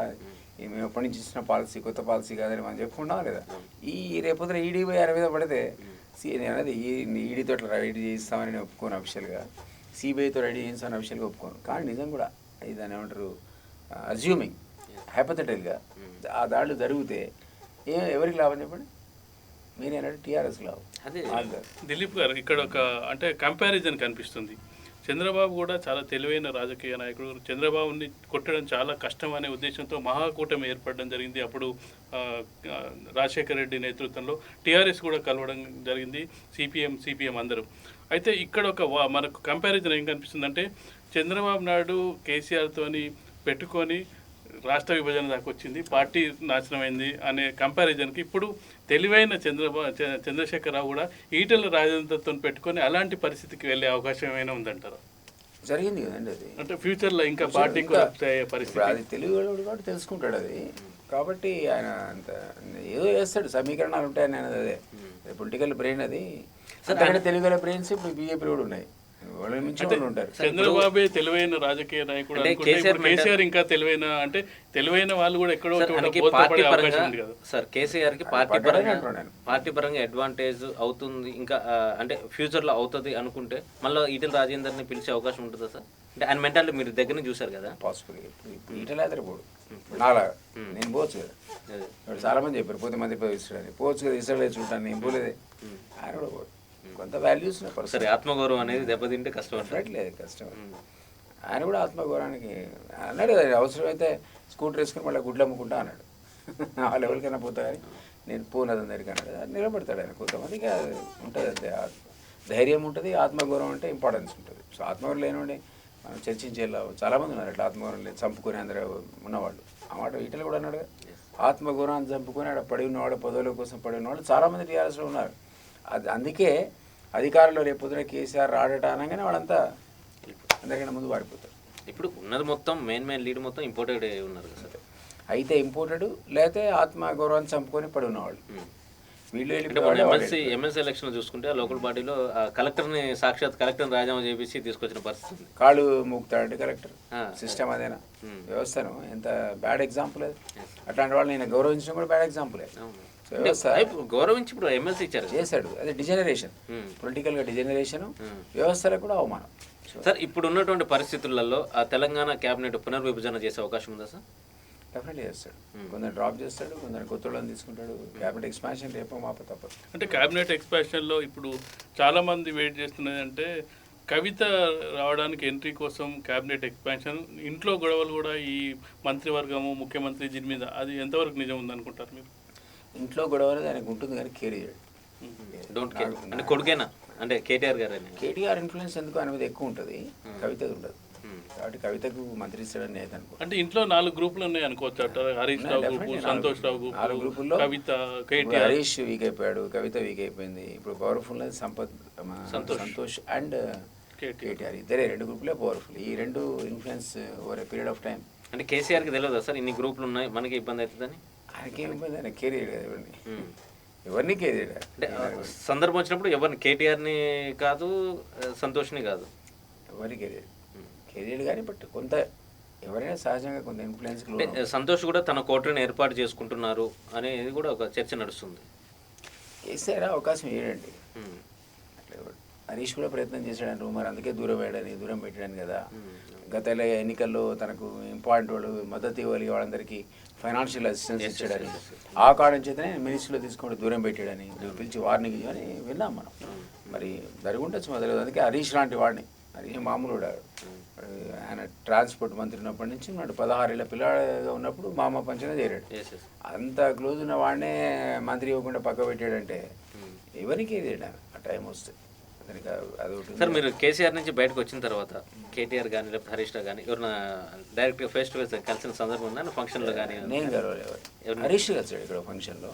మేము ఎప్పటి నుంచి ఇచ్చిన పాలసీ కొత్త పాలసీ కాదని మనం చెప్పుకుంటాం కదా. ఈ రేపొద్దున ఈడీ పోయి ఆయన మీద పడితే అనేది ఈడీతో రెడీ చేయిస్తామని నేను ఒప్పుకోను అఫీషియల్గా, సిబిఐతో రెడీ చేయిస్తామని అఫీషియల్గా ఒప్పుకోను. కానీ నిజం కూడా దాన్ని ఏమంటారు, అజ్యూమింగ్ హైపోథెటికల్గా ఆ దాడులు జరిగితే ఎవరికి లాభం చెప్పండి? మీరేనంటే టీఆర్ఎస్ లాభం. అదే దిలీప్ గారు ఇక్కడ ఒక అంటే కంపారిజన్ కనిపిస్తుంది. చంద్రబాబు కూడా చాలా తెలివైన రాజకీయ నాయకుడు. చంద్రబాబుని కొట్టడం చాలా కష్టం అనే ఉద్దేశంతో మహాకూటమి ఏర్పడడం జరిగింది. అప్పుడు రాజశేఖర రెడ్డి నేతృత్వంలో టీఆర్ఎస్ కూడా కలవడం జరిగింది, సిపిఎం అందరూ. అయితే ఇక్కడ ఒక మనకు కంపారిజన్ ఏం కనిపిస్తుందంటే చంద్రబాబు నాయుడు కేసీఆర్తోని పెట్టుకొని రాష్ట్ర విభజన దాకా వచ్చింది, పార్టీ నాశనమైంది అనే కంపారిజన్కి ఇప్పుడు తెలివైన చంద్రశేఖరరావు కూడా ఈటెల రాజేంద్రతో పెట్టుకొని అలాంటి పరిస్థితికి వెళ్ళే అవకాశం ఏమైనా ఉందంటారా? జరిగింది కదండి అది. అంటే ఫ్యూచర్లో ఇంకా పార్టీ పరిస్థితి అది తెలివివాడు కాబట్టి తెలుసుకుంటాడు అది. కాబట్టి ఆయన అంత ఏదో చేస్తాడు, సమీకరణాలు ఉంటాయని అనేది. అదే పొలిటికల్ బ్రెయిన్ అది. తెలివిగల బ్రెయిన్స్ ఇప్పుడు బీజేపీ కూడా ఉన్నాయి. చంద్రబాబే తెలివైన రాజకీయ నాయకుడు, కేసీఆర్ ఇంకా తెలివైన, అంటే తెలివైన వాళ్ళు కూడా ఎక్కడో సార్ కేసీఆర్ కి పార్టీ పరంగా అడ్వాంటేజ్ అవుతుంది ఇంకా, అంటే ఫ్యూచర్ లో అవుతుంది అనుకుంటే మళ్ళీ ఈటెల రాజేందర్ ని పిలిచే అవకాశం ఉంటుందా సార్? అంటే ఆయన మెంటాలిటీ మీరు దగ్గర నుంచి చూసారు కదా. పాసిబుల్. ఈటెల పోడు నాలా నేను పోవచ్చు కదా. చాలా మంది చెప్పారు పోతే మంది ఇస్తాడని, పోవచ్చు కదా, ఇస్తాడే చూడటాను, నేను పోలేదే. ఆయన కూడా పోడు. కొంత వాల్యూస్ సరే ఆత్మగౌరవం అనేది దెబ్బతింటే కష్టం లేదు, కష్టం. ఆయన కూడా ఆత్మగౌరవానికి అన్నాడు కదా, అవసరమైతే స్కూటర్ వేసుకుని మళ్ళీ గుడ్లు అమ్ముకుంటా అన్నాడు. ఆ లెవెల్కైనా పోతా కానీ నేను పోనది అందరికీ అన్నాడు. నిలబడతాడు ఆయన. కొంతమందికి ఉంటుంది అంతే, ధైర్యం ఉంటుంది, ఆత్మగౌరవం అంటే ఇంపార్టెన్స్ ఉంటుంది. సో ఆత్మగౌరవం లేనివ్వండి మనం చర్చించేలా చాలామంది ఉన్నారు అట్లా ఆత్మగౌరవం లేదు, చంపుకొని అందరూ ఉన్నవాళ్ళు. ఆ మాట ఈటలు కూడా అన్నాడు కదా. ఆత్మగౌరవాన్ని చంపుకొని ఆడ పడి ఉన్నవాడు, పదవుల కోసం పడి ఉన్నవాళ్ళు చాలామంది టీఆర్ఎస్లో ఉన్నారు. అందుకే అధికారంలో రేపు పొద్దున కేసీఆర్ రాడట అనగానే వాళ్ళంతా అందరికన్నా ముందు వాడిపోతారు. ఇప్పుడు ఉన్నది మొత్తం మెయిన్ లీడ్ మొత్తం ఇంపోర్టెడ్ ఉన్నారు కదా సార్. అయితే ఇంపోర్టెడ్ లేకపోతే ఆత్మగౌరవాన్ని చంపుకొని పడి ఉన్నవాళ్ళు వీళ్ళు ఎమ్మెల్సీ ఎలక్షన్ చూసుకుంటే ఆ లోకల్ బాడీలో కలెక్టర్ని సాక్షాత్ కలెక్టర్ని రాజీనామా చేపించి తీసుకొచ్చిన పరిస్థితి ఉంది. కాళ్ళు మూపుతాడండి కలెక్టర్. సిస్టమ్ అదేనా వ్యవస్థను? ఎంత బ్యాడ్ ఎగ్జాంపుల్ అది. అట్లాంటి వాళ్ళు నేను గౌరవించడం కూడా బ్యాడ్ ఎగ్జాంపుల్. గౌరవించి ఇప్పుడు ఎమ్మెల్సీ ఇచ్చారు చేశాడు. అదే డిజనరేషన్, పొలిటికల్గా డిజనరేషన్, వ్యవస్థలకు కూడా అవమానం. సార్ ఇప్పుడు ఉన్నటువంటి పరిస్థితులలో ఆ తెలంగాణ క్యాబినెట్ పునర్విభజన చేసే అవకాశం ఉందా సార్? డెఫినెట్లీ చేస్తాడు. కొందరు డ్రాప్ చేస్తాడు, కొందరు కొత్త వాళ్ళని తీసుకుంటాడు. క్యాబినెట్ ఎక్స్పాన్షన్ రేపో మాప తప్పదు. అంటే క్యాబినెట్ ఎక్స్పాన్షన్లో ఇప్పుడు చాలామంది వెయిట్ చేస్తున్నది అంటే కవిత రావడానికి ఎంట్రీ కోసం క్యాబినెట్ ఎక్స్పాన్షన్, ఇంట్లో గొడవలు కూడా ఈ మంత్రివర్గము ముఖ్యమంత్రి దీని మీద, అది ఎంతవరకు నిజం ఉందనుకుంటారు మీరు? ఇంట్లో గొడవ అనేది ఆయనకు ఉంటుంది కానీ కేర్ చేయడు. డోంట్ కేర్ అంటే కొడుకేనా అంటే కేటీఆర్ గారు? కేటీఆర్ ఇన్ఫ్లుయెన్స్ ఎందుకు ఆయన మీద ఎక్కువ ఉంటుంది, కవితది ఉండదు. కాబట్టి కవితకు మంత్రి ఇస్తాడని నేను అనుకో. అంటే ఇంట్లో 4 గ్రూపులు ఉన్నాయి అనుకోవచ్చు అంట. హరీష్ రావు గ్రూపు, సంతోష్ రావు గ్రూపు, 4 గ్రూపుల్లో కవిత, కేటీఆర్. హరీష్ వీక్ అయిపోయాడు, కవిత వీక్ అయిపోయింది. ఇప్పుడు పవర్ఫుల్ సంతోష్ అండ్ కేటీఆర్ ఇద్దరే 2 గ్రూపులే పవర్ఫుల్. ఈ 2 influence over a period of time. అంటే కేసీఆర్కి తెలియదా సార్ ఇన్ని గ్రూపులు ఉన్నాయి మనకి ఇబ్బంది అవుతుందని? ఆయనకేం ఇబ్బంది, ఆయన కేర్ చేయడు కదా ఎవరిని కేర్ చేయడు. అంటే సందర్భం వచ్చినప్పుడు ఎవరిని, కేటీఆర్ని కాదు సంతోష్ని కాదు, ఎవరిని కేర్ చేయడు కానీ బట్ కొంత ఎవరైనా సహజంగా కొంత ఇన్ఫ్లుయెన్స్. సంతోష్ కూడా తన కోటను ఏర్పాటు చేసుకుంటున్నారు అనేది కూడా ఒక చర్చ నడుస్తుంది. కేసీఆర్ అవకాశం ఇవ్వడండి. హరీష్ కూడా ప్రయత్నం చేశాడని రూమర్, అందుకే దూరం పెట్టాడని కదా. గత ఎన్నికల్లో తనకు ఇంపార్టెంట్ వాళ్ళు మద్దతు ఇవ్వాలి, వాళ్ళందరికీ ఫైనాన్షియల్ అసిస్టెన్స్ ఇచ్చాడని, ఆ కారణం చేతనే మినిస్టర్లో తీసుకొని దూరం పెట్టాడని పిలిచి వార్నింగ్ ఇవ్వని విన్నాం మనం. మరి జరుగుండొచ్చు మొదలదు. అందుకే హరీష్ లాంటి వాడిని, హరీష్ మామూలు ఆయన ట్రాన్స్పోర్ట్ మంత్రి ఉన్నప్పటి నుంచి 16 ఏళ్ళ పిల్లాడిగా ఉన్నప్పుడు మామ పంచన చేరాడు. అంత క్లోజ్ ఉన్న వాడినే మంత్రి ఇవ్వకుండా పక్క పెట్టాడంటే ఎవరికి ఏది ఆ టైం వస్తే. సార్ మీరు కేసీఆర్ నుంచి బయటకు వచ్చిన తర్వాత కేటీఆర్ కానీ లేకపోతే హరీష్ రావు కానీ ఎవరైనా డైరెక్ట్గా ఫేస్ టు ఫేస్ కలిసిన సందర్భం ఉందా ఫంక్షన్లో కానీ? నేను కలవలేదు. హరీష్ కలిసాడు ఇక్కడ ఫంక్షన్లో,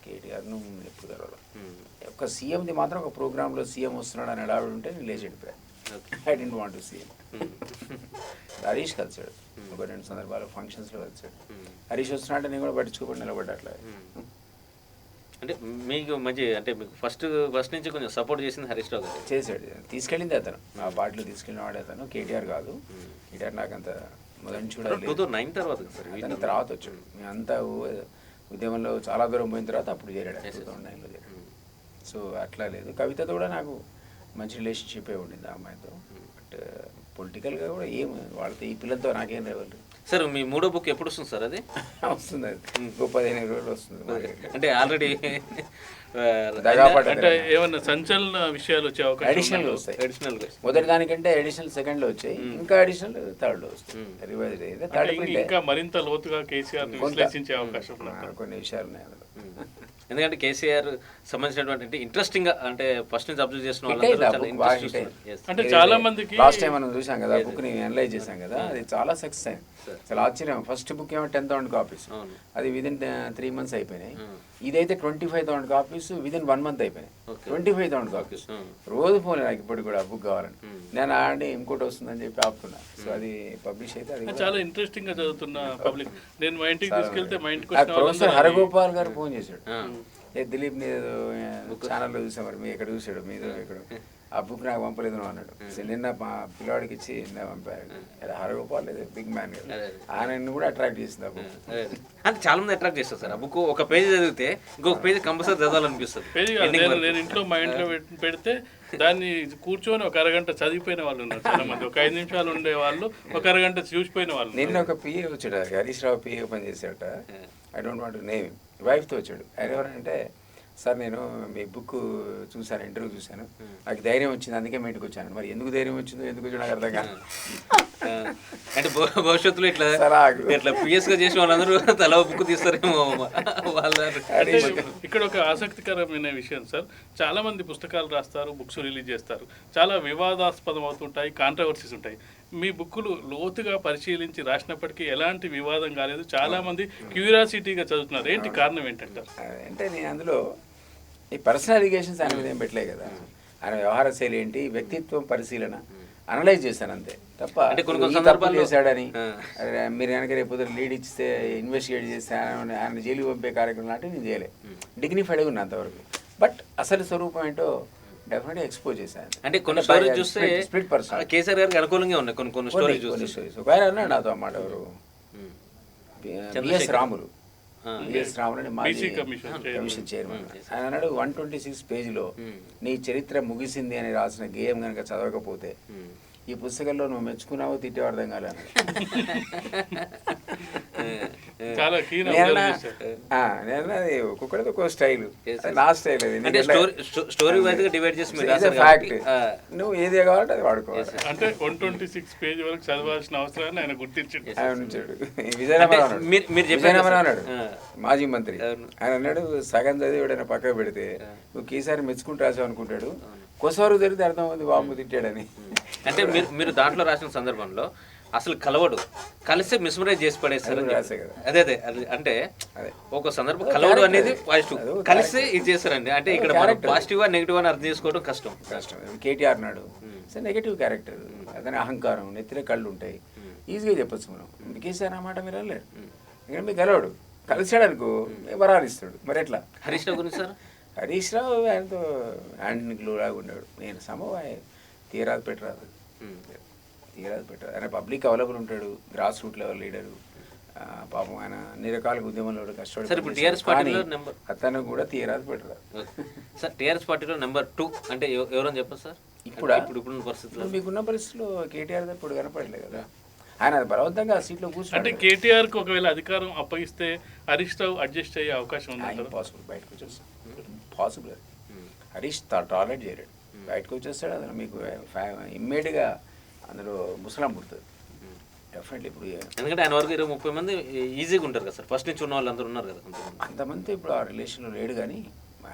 కేటీఆర్ను ఎప్పుడు కలవలేదు. ఒక సీఎంది మాత్రం ఒక ప్రోగ్రాంలో సీఎం వస్తున్నాడు అని ఆవిడ ఉంటే నేను లేచి వెళ్ళిపోయాను. I don't want to see him. Harish కలిసాడు ఒక 2 సందర్భాలు ఫంక్షన్స్లో కలిసాడు. హరీష్ వస్తున్నాడంటే నేను కూడా పట్టించుకోకుండా నిలబడ్డా. అట్లా అంటే మీకు మంచి అంటే మీకు ఫస్ట్ నుంచి కొంచెం సపోర్ట్ చేసింది హరీష్ రావు గారు. చేశాడు, తీసుకెళ్ళింది అతను, ఆ పార్టీలో తీసుకెళ్ళినవాడు అతను. కేటీఆర్ కాదు. కేటీఆర్ నాకు అంత మొదటి నుంచి కూడా 2009 తర్వాత అతని తర్వాత వచ్చాడు. మేమంతా ఉద్యమంలో చాలా దూరం పోయిన తర్వాత అప్పుడు చేరాడు, 2009లో చేరాడు. సో అట్లా లేదు. కవితతో కూడా నాకు మంచి రిలేషన్షిప్ ఉండింది ఆ అమ్మాయితో. బట్ పొలిటికల్గా కూడా ఏం వాళ్ళతో ఈ పిల్లలతో నాకేం లేవాలి. సార్ మీ 3వ బుక్ ఎప్పుడు వస్తుంది సార్? అది వస్తుంది, అది 15 రోజులు వస్తుంది. అంటే ఆల్రెడీ అంటే ఏమన్నా సంచలన విషయాలు వచ్చే అవకాశం? అడిషనల్ వస్తాయి. మొదటి దానికంటే అడిషనల్ సెకండ్లో వచ్చాయి, ఇంకా అడిషనల్ థర్డ్లో వస్తాయి. రివైజ్ అయితే ఇంకా మరింత లోతుగా కేసీఆర్ విశ్లేషించే అవకాశం కొన్ని విషయాలు ఉన్నాయి అందులో. ఎందుకంటే కేసీఆర్ సంబంధించినటువంటి ఇంట్రెస్టింగ్ గా అంటే ఫస్ట్ నుంచి అబ్జర్వ్ చేసిన అంటే చాలా మందికి లాస్ట్ టైం మనం చూసాం కదా, బుక్ ని అనలైజ్ చేసాం కదా, అది చాలా సక్సెస్ అయింది. చాలా ఆశ్చర్యం. ఫస్ట్ బుక్ ఏమో 10,000 కాపీస్, అది విదిన్ 3 months అయిపోయినాయి. ఇదైతే 25,000 కాపీస్ విదిన్ 1 month అయిపోయినాయి. 25,000 కాపీస్. రోజు ఫోన్ నాకు ఇప్పటికి కూడా బుక్ కావాలని. నేను ఆడి ఇంకోటి వస్తుందని చెప్పి ఆపుతున్నా. సో అది పబ్లిష్ అయితే అది చాలా ఇంట్రెస్టింగ్ గా చదువుతున్న పబ్లిక్. నేను మా ఇంటికి తీసుకెళ్తే మా ఇంటికి ప్రొఫెసర్ హరగోపాల్ గారు ఫోన్ చేశాడు. దిలీప్ ని ఛానల్లో చూసాం, మరి మీ ఎక్కడ చూసాడు, మీరు ఎక్కడ ఆ బుక్ నాకు పంపలేదు అన్నాడు. నిన్న మా పిల్లవాడికి ఇచ్చి నిన్న పంపారు. హరగోపాల్ బిగ్ మ్యాన్ కదా, ఆయన కూడా అట్రాక్ట్ చేసింది ఆ బుక్. అంటే చాలా మంది అట్రాక్ట్ చేస్తారు సార్ ఆ బుక్. ఒక పేజీ చదివితే ఇంకొక పేజీ కంపల్సరీ చదవాలనిపిస్తుంది. నేను ఇంట్లో మా ఇంట్లో పెడితే దాన్ని కూర్చొని ఒక అరగంట చదివిపోయిన వాళ్ళు ఉన్నారు చాలా మంది. ఒక 5 నిమిషాలు ఉండే వాళ్ళు ఒక అరగంట చూసిపోయిన వాళ్ళు. నిన్న ఒక పిఏ వచ్చాడు, హరీష్ రావు పిఏ పని చేశాడట. I don't want to name. వైఫ్తో వచ్చాడు. ఆయన ఎవరంటే, సార్ నేను మీ బుక్ చూశాను, ఇంటర్వ్యూ చూశాను, నాకు ధైర్యం వచ్చింది, అందుకే మీ ఇంటికి వచ్చాను. మరి ఎందుకు ధైర్యం వచ్చిందో ఎందుకు వచ్చాడు నాకు అర్థం కాదు. అంటే భవిష్యత్తులో ఇట్లా పిఎస్గా చేసిన వాళ్ళందరూ తల బుక్ తీస్తారేమో వాళ్ళ. ఇక్కడ ఒక ఆసక్తికరమైన విషయం సార్, చాలా మంది పుస్తకాలు రాస్తారు, బుక్స్ రిలీజ్ చేస్తారు, చాలా వివాదాస్పదం అవుతుంటాయి, కాంట్రవర్సీస్ ఉంటాయి. మీ బుక్కులు లోతుగా పరిశీలించి రాసినప్పటికీ ఎలాంటి వివాదం కాలేదు, చాలా మంది క్యూరియాసిటీగా చదువుతున్నారు. ఏంటి కారణం ఏంటంటారు? అంటే నేను అందులో ఈ పర్సనల్ అలిగేషన్స్ ఆయన మీద ఏం పెట్టలే కదా, ఆయన వ్యవహార శైలి ఏంటి, వ్యక్తిత్వం పరిశీలన అనలైజ్ చేశాను అంతే తప్ప అంటే కొన్ని ఈ తప్పు చేశాడని మీరు కనుక రేపు లీడ్ ఇస్తే ఇన్వెస్టిగేట్ చేస్తే ఆయన జైలు పంపే కార్యక్రమం లాంటివి నేను చేయలేదు. డిగ్నిఫైడ్గా ఉన్నా అంతవరకు. బట్ అసలు స్వరూపం ఏంటో డెఫినెట్గా ఎక్స్పోజ్ చేశాను. అంటే కొన్ని స్టోరీస్ చూస్తే స్ప్లిట్ పర్సన్ కేసీఆర్ గారికి అనుకూలంగా ఉన్నాయి కొన్ని స్టోరీస్ చూస్తే. ఒక ఆయన అన్నాడు నాతో అన్నమాట, ఎవరు బిఎస్ రాములు, బిఎస్ రాములు అని మాజీ కమిషన్ చైర్మన్. ఆయన అన్నాడు 126 పేజీలో నీ చరిత్ర ముగిసింది అని రాసిన గేయం కనుక చదవకపోతే ఈ పుస్తకంలో నువ్వు మెచ్చుకున్నావో తిట్టే అర్థం కాలేదు. చాలా నేను అది ఒక్కొక్కటి ఒక్కొక్క స్టైల్, నా స్టైల్ అది. అంటే స్టోరీ వైజ్ గా డివైడ్ చేసి మీరు రాశారు ఫ్యాక్ట్, కాబట్టి నువ్వు ఏది కావాలంటే అది వాడుకోవాలి. అంటే 126 పేజీ వరకు చదవాల్సిన అవసరాన్ని ఆయన గుర్తించాడు. విజయనగరం అన్నాడు మాజీ మంత్రి, ఆయన అన్నాడు సగం చదివి ఎవడైనా పక్కకు పెడితే నువ్వు కేసీఆర్ మెచ్చుకుంటూ రాసావు అనుకుంటాడు, కొసవరకు జరిగితే అర్థం అవుతుంది బాబు తిట్టాడని. అంటే మీరు దాంట్లో రాసిన సందర్భంలో అసలు కలవడు, కలిసి మిస్మరైజ్ చేసి పడేస్తారు. అదే అదే అంటే ఒక సందర్భం కలవడు అనేది పాజిటివ్, కలిసి ఇది చేస్తారండి. అంటే ఇక్కడ పాజిటివ్ నెగిటివ్ అని అర్థం చేసుకోవడం కష్టం. కేటీఆర్ నాడు సార్ నెగిటివ్ క్యారెక్టర్, అతని అహంకారం, నెత్తిన కళ్ళు ఉంటాయి, ఈజీగా చెప్పచ్చు మనం. కేసీఆర్ అన్నమాట మీరు వెళ్ళారు, ఇక్కడ మీకు కలవడు, కలిసాడు అనుకో వరాలు ఇస్తాడు. మరి ఎట్లా? హరీష్ రావు గురించి సార్, హరీష్ రావు ఆయనతో హ్యాండ్ గ్లూ లాగా ఉన్నాడు. నేను సమవాయ తీరాదు పెట్టరాదు, తీరాదు పెట్టరాదు. ఆయన పబ్లిక్ అవైలబుల్ ఉంటాడు, గ్రాస్ రూట్ లెవెల్ లీడరు. పాపం ఆయన అన్ని రకాల ఉద్యమంలో కష్టపడి అతను కూడా తీరాదు పెట్టరాదు. సార్ టీఆర్ఎస్ పార్టీలో నెంబర్ 2 అంటే ఎవరని చెప్పండి సార్? ఇప్పుడు పరిస్థితుల్లో మీకున్న పరిస్థితుల్లో కేటీఆర్ ఇప్పుడు కనపడలేదు కదా, ఆయన బలవంతంగా సీట్లో కూర్చుంటే. అంటే కేటీఆర్కి ఒకవేళ అధికారం అప్పగిస్తే హరీష్ రావు అడ్జస్ట్ అయ్యే అవకాశం ఉంది? పాసిబుల్, బయటకు వచ్చేస్తాడు. పాసిబుల్. హరీష్ టాలరేట్ చేయలేడు, బయటకు వచ్చేస్తాడు. అందులో మీకు ఇమ్మీడియట్గా అందులో ముసలాం పుడుతుంది డెఫినెట్లీ. ఇప్పుడు ఎందుకంటే ఆయన వరకు 20-30 మంది ఈజీగా ఉంటారు కదా సార్, ఫస్ట్ నుంచి ఉన్న వాళ్ళు అందరూ ఉన్నారు కదా. అంతమంది ఇప్పుడు ఆ రిలేషన్లో లేడు, కానీ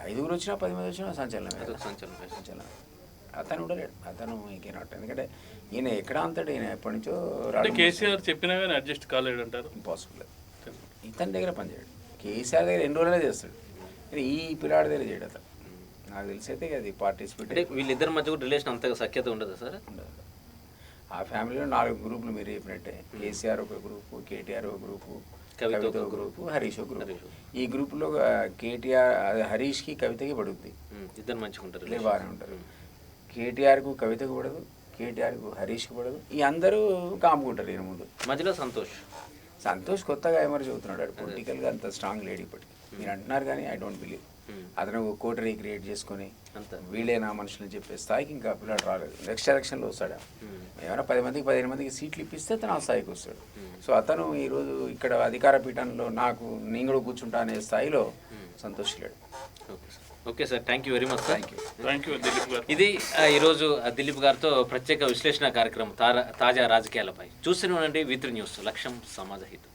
5 వచ్చినా 10 మంది వచ్చినా సంచలనం. అతను ఉండలేడు, అతను ఇంకేనాట్. ఎందుకంటే ఈయన ఎక్కడ అంతటి, ఈయన ఎప్పటి నుంచో కేసీఆర్ చెప్పినా కానీ అడ్జస్ట్ కాలేడు అంటారు. ఇంపాసిబుల్. ఇతని దగ్గర పనిచేయడు, కేసీఆర్ దగ్గర 2 రోజులే చేస్తాడు, ఈ పిల్లాడి దగ్గర చేయడు అతను. నాకు తెలిసి అయితే అది పార్టిసిపేట్. అంటే వీళ్ళిద్దరి మధ్య కూడా రిలేషన్ అంతగా సఖ్యత ఉండదు సార్? ఉండదు. ఆ ఫ్యామిలీలో 4 గ్రూపులు మీరు చెప్పినట్టే, కేసీఆర్ ఒక గ్రూపు, కేటీఆర్ ఒక గ్రూపు, కవిత ఒక గ్రూపు, హరీష్ ఒక గ్రూపు. ఈ గ్రూపులో కేటీఆర్ హరీష్కి కవితకి పడుద్ది, ఇద్దరు మంచిగా ఉంటారు, బాగానే ఉంటారు. కేటీఆర్కు కవితకు పడదు, కేటీఆర్కు హరీష్కి పడదు. ఈ అందరూ కాముకుంటారు ఈయన ముందు. మధ్యలో సంతోష్ కొత్తగా ఎమర్జ్ అవుతున్నాడు, పొలిటికల్గా అంత స్ట్రాంగ్ లేడీ ఇప్పటికి. మీరు అంటున్నారు కానీ ఐ డోంట్ బిలీవ్. అతను ఒక కోటరీ క్రియేట్ చేసుకొని వీళ్ళేనా మనుషులని చెప్పే స్థాయికి ఇంకా పిల్లలు రాలేదు. నెక్స్ట్ ఎలక్షన్లో వస్తాడు, ఏమైనా 10 మందికి 15 మందికి సీట్లు ఇప్పిస్తే అతను ఆ స్థాయికి వస్తాడు. సో అతను ఈరోజు ఇక్కడ అధికార పీఠంలో నేను కూడా కూర్చుంటా అనే స్థాయిలో సంతోషలేడు. Okay sir, thank you very much sir. Thank you Dilip garu. ఇది ఈరోజు దిలీప్ గారితో ప్రత్యేక విశ్లేషణ కార్యక్రమం తాజా రాజకీయాలపై. చూస్తూనే ఉండండి V3 న్యూస్, లక్ష్యం సమాజ హితం.